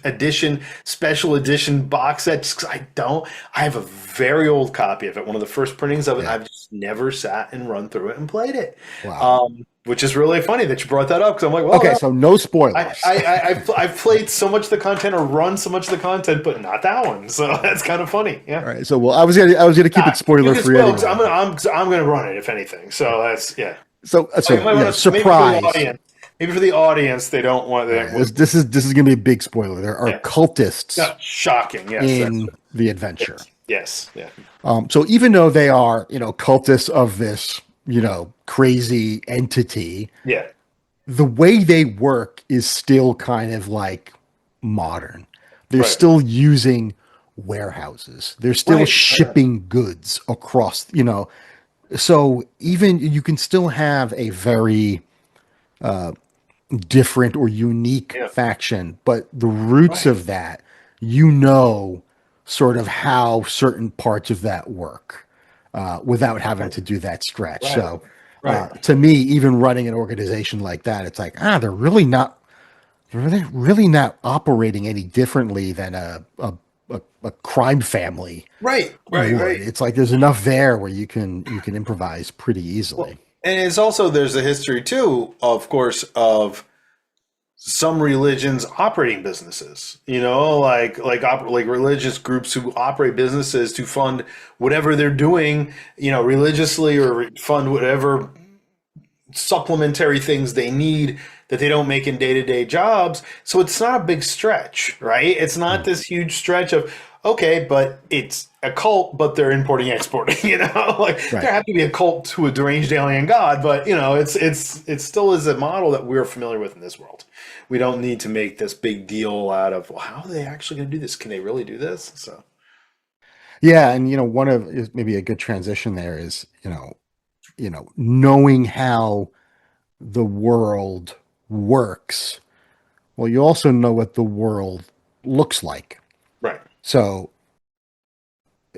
edition, special edition box set. Just 'cause I have a very old copy of it, one of the first printings of it. And Yeah. I've just never sat and run through it and played it. Wow. Which is really funny that you brought that up, because I'm like, Okay, well, so no I, spoilers. I, I, I've played so much of the content or run so much of the content, but not that one. So that's kind of funny. Yeah. All right. So well, I was gonna keep it You spoiler can free spoil, 'cause anyway. I'm gonna run it if anything. So that's, yeah. So You might yeah, want to, maybe for the surprise. audience. Maybe for the audience, they don't want All that. right, this is gonna be a big spoiler. There are Yeah. cultists No, shocking. Yes. in the adventure. Yes. Yeah. So even though they are, cultists of this, crazy entity, Yeah. the way they work is still kind of like modern. They're Right. still using warehouses. They're still Right. shipping goods across, so even you can still have a very different or unique Yeah. faction, but the roots Right. of that, sort of how certain parts of that work without having to do that stretch. Right. So Right. to me, even running an organization like that, it's like, they're really not operating any differently than a crime family Right. Right. would. Right. It's like there's enough there where you can improvise pretty easily. And it's also, there's a history too, of course, of some religions operating businesses. Like religious groups who operate businesses to fund whatever they're doing, religiously, or fund whatever supplementary things they need that they don't make in day-to-day jobs. So it's not a big stretch, right? It's not this huge stretch of, okay, but it's a cult, but they're importing, exporting, like Right. there have to be a cult to a deranged alien god, but it still is a model that we're familiar with in this world. We don't need to make this big deal out of, well, how are they actually going to do this? Can they really do this? So Yeah, and one of is maybe a good transition there is, knowing how the world works. Well, you also know what the world looks like. right, So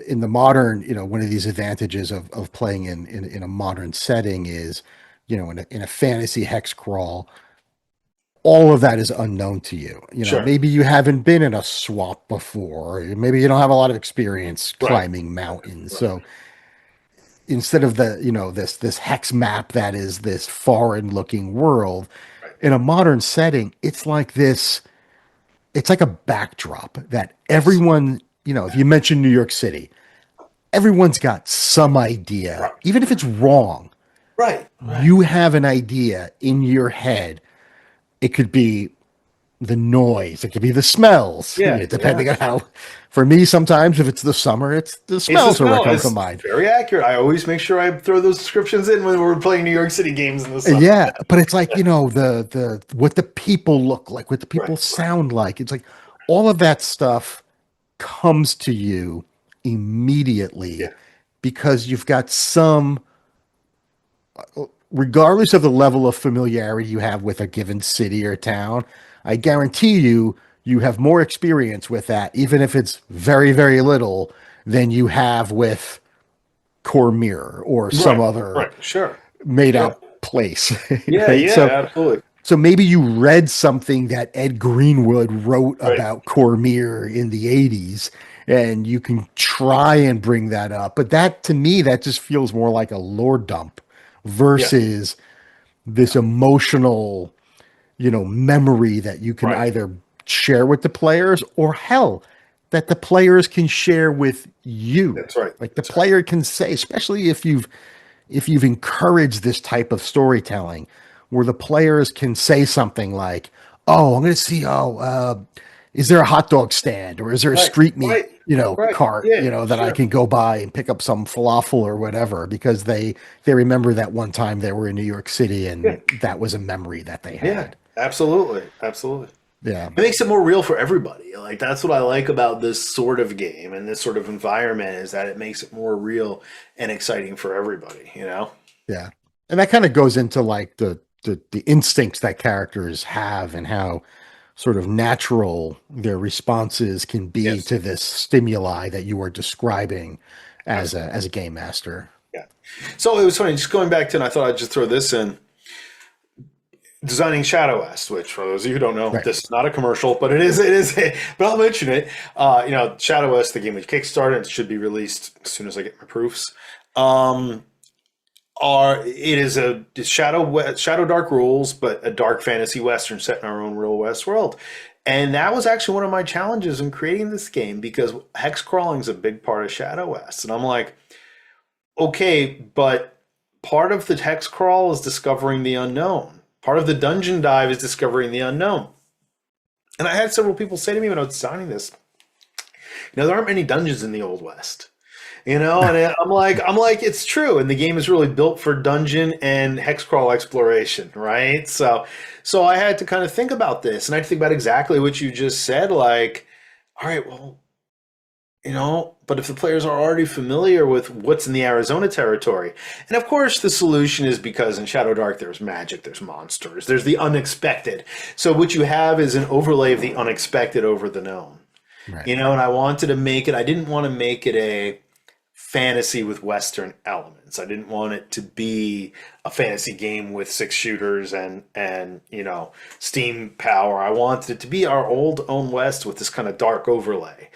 in the modern, one of these advantages of playing in a modern setting is, in a fantasy hex crawl, all of that is unknown to you. sure, Maybe you haven't been in a swamp before, or maybe you don't have a lot of experience right, climbing mountains. right, So instead of this hex map that is this foreign looking world, right, in a modern setting, it's like a backdrop that yes, everyone, if you mention New York City, everyone's got some idea, right, even if it's wrong. right, right, You have an idea in your head. It could be the noise, it could be the smells, yeah, yeah. depending on how. For me, sometimes if it's the summer, it's the It's the smells are what smell. come to It's mind. very accurate. I always make sure I throw those descriptions in when we're playing New York City games in the summer. Yeah, but it's like, the what the people look like, what the Right. people sound like. It's like all of that stuff comes to you immediately Yeah. because you've got some regardless of the level of familiarity you have with a given city or town, I guarantee you have more experience with that, even if it's very, very little, than you have with Core Mirror or some Right, other right, sure, made sure. up place, Yeah, right? yeah, So absolutely. so maybe you read something that Ed Greenwood wrote Right. about Cormier in the 80s, and you can try and bring that up. But that to me, that just feels more like a lore dump Yeah, versus this yeah, emotional, memory that you can right. either share with the players or hell, that the players can share with you. That's right. Like the That's right. player can say, especially if you've encouraged this type of storytelling where the players can say something like, oh, I'm going to see, is there a hot dog stand or is there a Right, street meat, right, right. cart, Yeah, that I sure. can go by and pick up some falafel or whatever because they remember that one time they were in New York City Yeah, and that was a memory that they yeah, had. absolutely, absolutely. Yeah. It makes it more real for everybody. Like that's what I like about this sort of game and this sort of environment is that it makes it more real and exciting for everybody, you know? Yeah. And that kind of goes into like the instincts that characters have and how sort of natural their responses can be Yes, to this stimuli that you are describing absolutely. as a game master. Yeah. So it was funny, just going back to, and I thought I'd just throw this in, designing Shadow West, which for those of you who don't know, Right. this is not a commercial, but but I'll mention it. Shadow West, the game was Kickstarted, it should be released as soon as I get my proofs. Um, it is a Shadow Dark rules, but a dark fantasy western set in our own real West world. And that was actually one of my challenges in creating this game because hex crawling is a big part of Shadow West. And I'm like, okay, but part of the hex crawl is discovering the unknown. Part of the dungeon dive is discovering the unknown. And I had several people say to me when I was designing this, there aren't many dungeons in the Old West. And I'm like, it's true, and the game is really built for dungeon and hex crawl exploration, right? So I had to kind of think about this, and I had to think about exactly what you just said. Like, all right, well, but if the players are already familiar with what's in the Arizona territory, and of course the solution is because in Shadow Dark there's magic, there's monsters, there's the unexpected. So what you have is an overlay of the unexpected over the known. Right. And I wanted to make it. I didn't want to make it a fantasy with Western elements. I didn't want it to be a fantasy game with six shooters and steam power. I wanted it to be our old own West with this kind of dark overlay.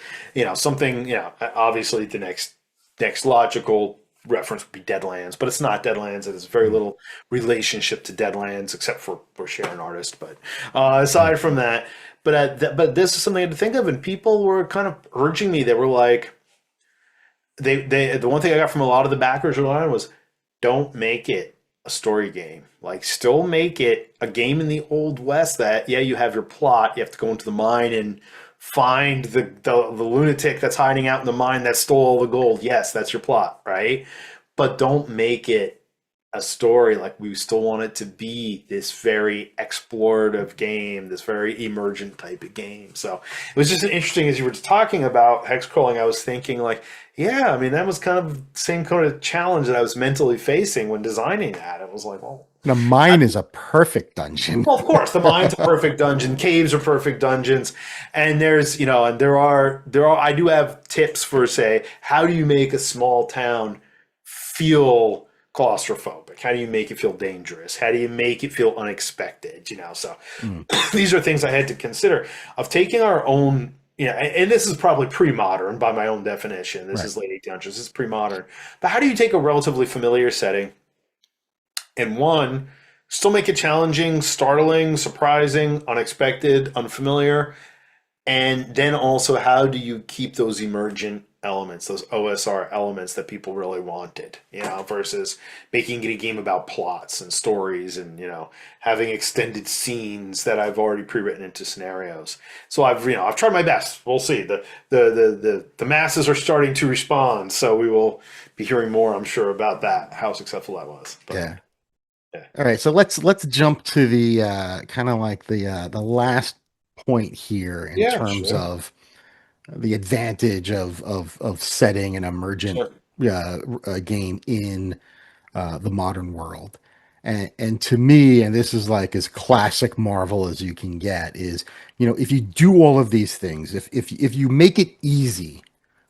Something. Obviously the next logical reference would be Deadlands, but it's not Deadlands. It has very Mm. little relationship to Deadlands except for we're sharing artist. But aside from that, but this is something I had to think of, and people were kind of urging me. They were like the one thing I got from a lot of the backers online was don't make it a story game. Like still make it a game in the old west that you have your plot, you have to go into the mine and find the lunatic that's hiding out in the mine that stole all the gold. Yes, that's your plot, right? But don't make it a story. Like we still want it to be this very explorative game, this very emergent type of game. So it was just interesting as you were talking about hex crawling. I was thinking like, yeah, I mean that was kind of the same kind of challenge that I was mentally facing when designing that. It was like, well, Now mine is a perfect dungeon. well, of course, the mine's a perfect dungeon, caves are perfect dungeons, and and there are I do have tips for say how do you make a small town feel claustrophobic? How do you make it feel dangerous? How do you make it feel unexpected? So Mm. these are things I had to consider of taking our own. And this is probably pre-modern by my own definition. This Right. is late 1800s. This is pre-modern. But how do you take a relatively familiar setting and one, still make it challenging, startling, surprising, unexpected, unfamiliar, and then also how do you keep those emergent elements, those OSR elements that people really wanted, versus making it a game about plots and stories and, having extended scenes that I've already pre-written into scenarios. So I've tried my best. We'll see. The masses are starting to respond, so we will be hearing more, I'm sure, about that, how successful that was. But Yeah. yeah. All right. So let's jump to the kind of like the last point here in Yeah, terms sure. of the advantage of setting an emergent Sure. game in the modern world. And to me, and this is like as classic Marvel as you can get, is, if you do all of these things, if you make it easy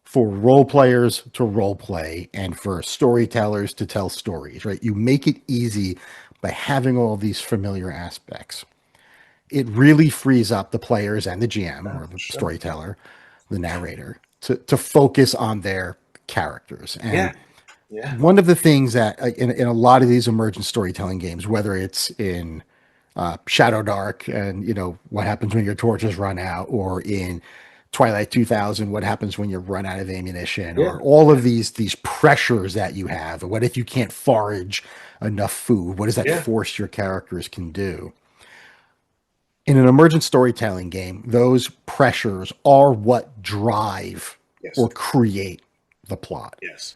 for role players to role play and for storytellers to tell stories, right? You make it easy by having all these familiar aspects. It really frees up the players and the GM or the Sure. storyteller, the narrator, to focus on their characters. And Yeah. Yeah. one of the things that in a lot of these emergent storytelling games, whether it's in Shadow Dark and what happens when your torches run out, or in Twilight 2000, what happens when you run out of ammunition, Yeah. or all of these pressures that you have. What if you can't forage enough food? What does that Yeah. force your characters can do? In an emergent storytelling game, those pressures are what drive Yes. or create the plot. Yes.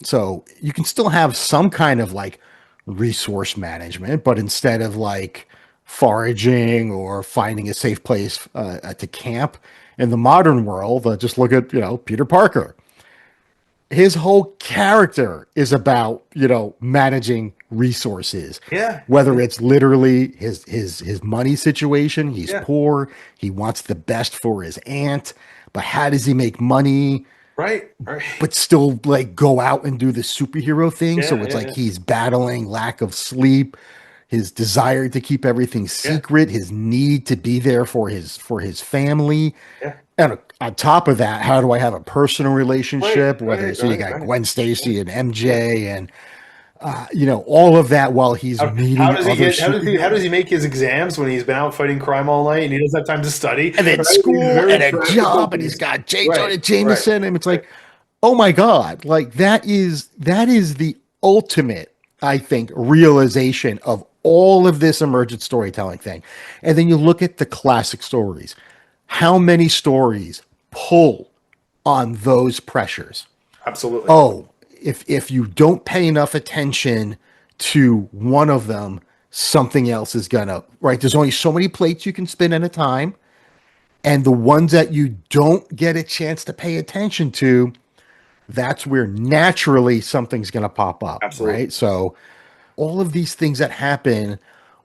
So you can still have some kind of like resource management, but instead of like foraging or finding a safe place to camp in the modern world, just look at Peter Parker. His whole character is about managing resources, Yeah. whether it's literally his money situation. He's Yeah. poor, he wants the best for his aunt, but how does he make money Right. Right. but still like go out and do the superhero thing? So Yeah. it's Yeah. like Yeah. he's battling lack of sleep, his desire to keep everything Yeah. secret, his need to be there for his family. Yeah. And on top of that, how do I have a personal Right. relationship? Whether Right. so you Right. got Right. Gwen Yeah. Stacy and Yeah. MJ and all of that while he's How meeting does he other get? How does superheroes he make his exams when he's been out fighting crime all night and he doesn't have time to study? and then Right? He's school very and a practical. job and he's got J. Right. Jonah Right. Jameson and it's Right. like, oh my God, like that is the ultimate, I think, realization of all of this emergent storytelling thing. And then you look at the classic stories. How many stories pull on those pressures? Absolutely. Oh, if you don't pay enough attention to one of them, something else is gonna, right. There's only so many plates you can spin at a time. And the ones that you don't get a chance to pay attention to, that's where naturally something's going to pop up, Absolutely. right? So all of these things that happen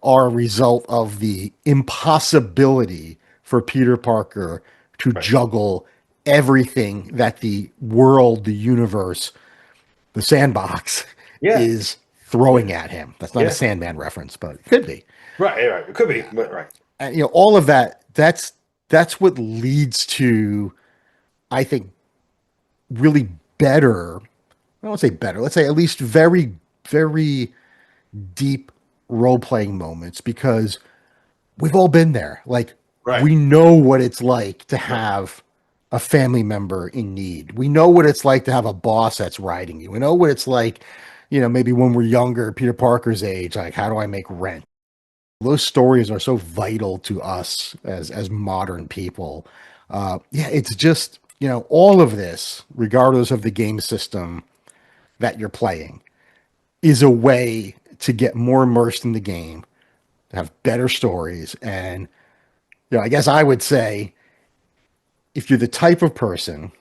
are a result of the impossibility for Peter Parker to Right. juggle everything that the world, the universe, the sandbox Yeah. is throwing at him. That's not a Yeah. Sandman reference, but it could be. Right. Right. It could be, but right. And all of that, that's what leads to, I think, really better, I don't want to say better, let's say at least very, very deep role playing moments, because we've all been there. Like, Right. we know what it's like to Right. have a family member in need. We know what it's like to have a boss that's riding you. We know what it's like, maybe when we're younger, Peter Parker's age, like, how do I make rent? Those stories are so vital to us as modern people. Yeah, it's just, all of this, regardless of the game system that you're playing, is a way to get more immersed in the game, to have better stories. And, I guess I would say, if you're the type of person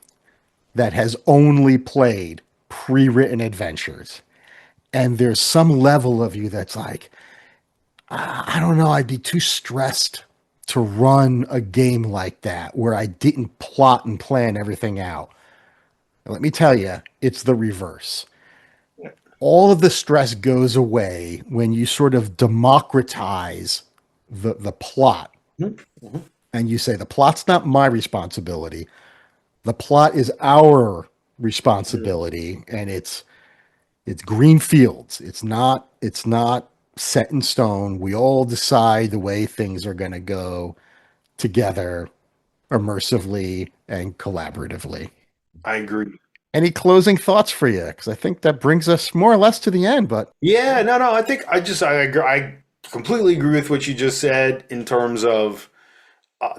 that has only played pre-written adventures, and there's some level of you that's like, I don't know, I'd be too stressed to run a game like that where I didn't plot and plan everything out. Let me tell you, it's the reverse. Yeah. All of the stress goes away when you sort of democratize the plot, Mhm. Mhm. and you say the plot's not my responsibility. The plot is our Mhm. responsibility, and it's green fields. It's not set in stone. We all decide the way things are going to go together, immersively and collaboratively. I agree. Any closing thoughts for you? Because I think that brings us more or less to the end. But Yeah. No. No. I think I agree. I completely agree with what you just said in terms of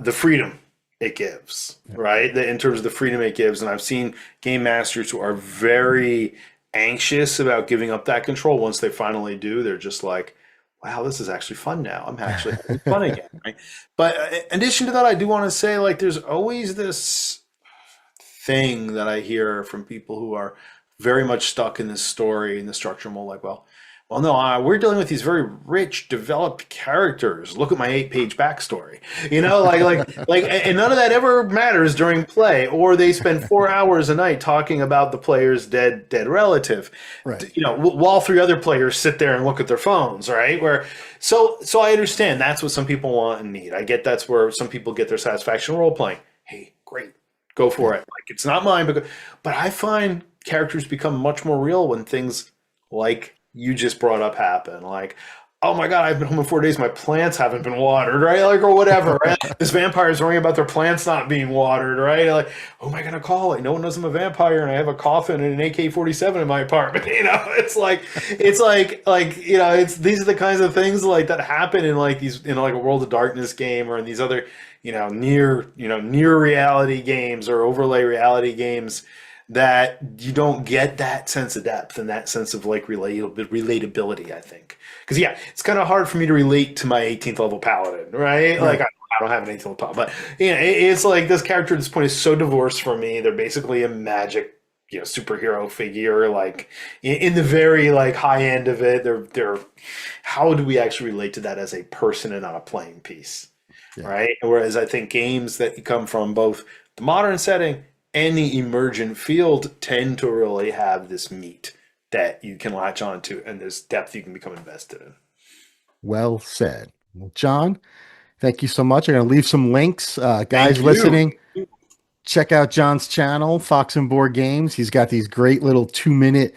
the freedom it gives, right? In terms of the freedom it gives. And I've seen game masters who are very anxious about giving up that control. Once they finally do, they're just like, wow, this is actually fun now. I'm actually having fun again, right? But in addition to that, I do want to say, like, there's always this thing that I hear from people who are very much stuck in this story and the structure mold, like, well, Well, no, we're dealing with these very rich, developed characters. Look at my 8-page backstory. And none of that ever matters during play. Or they spend 4 hours a night talking about the player's dead relative. Right. While 3 other players sit there and look at their phones, right? So I understand that's what some people want and need. I get that's where some people get their satisfaction role playing. Hey, great, go for it. Like it's not mine, but I find characters become much more real when things like you just brought up happen. Like, oh my God, I've been home in 4 days. My plants haven't been watered, right? Like, or whatever. Right? This vampire is worrying about their plants not being watered, right? Like, who am I going to call? Like, no one knows I'm a vampire, and I have a coffin and an AK-47 in my apartment. It's these are the kinds of things like that happen in like these in like a World of Darkness game or in these other near reality games or overlay reality games that you don't get that sense of depth and that sense of like relatability, I think. Because it's kind of hard for me to relate to my 18th level paladin, right? Like I don't have an 18th level paladin, but it's like this character at this point is so divorced from me. They're basically a magic, superhero figure. Like in the very like high end of it, they're how do we actually relate to that as a person and not a playing piece, right? Whereas I think games that come from both the modern setting and the emergent field tend to really have this meat that you can latch onto and this depth you can become invested in. Well said. Well, John, thank you so much. I'm going to leave some links. Guys Thank you. listening, check out John's channel, Fox and Boar Games. He's got these great little 2-minute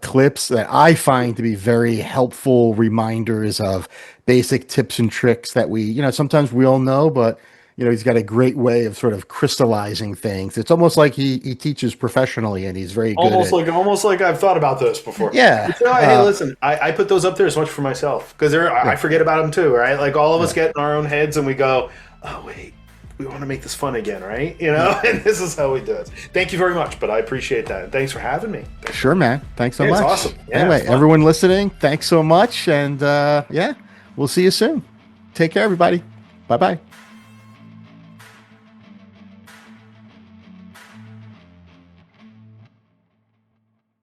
clips that I find to be very helpful reminders of basic tips and tricks that we, sometimes we all know, but he's got a great way of sort of crystallizing things. It's almost like he teaches professionally, and he's very good. Almost like I've thought about this before. Yeah. Hey, listen, I put those up there as much for myself because I forget about them too, right? Like all of us get in our own heads and we go, oh wait, we want to make this fun again, right? And this is how we do it. Thank you very much, but I appreciate that. And thanks for having me. Sure, man. Thanks so much. It's awesome. Yeah, anyway, everyone listening, thanks so much, and we'll see you soon. Take care, everybody. Bye-bye.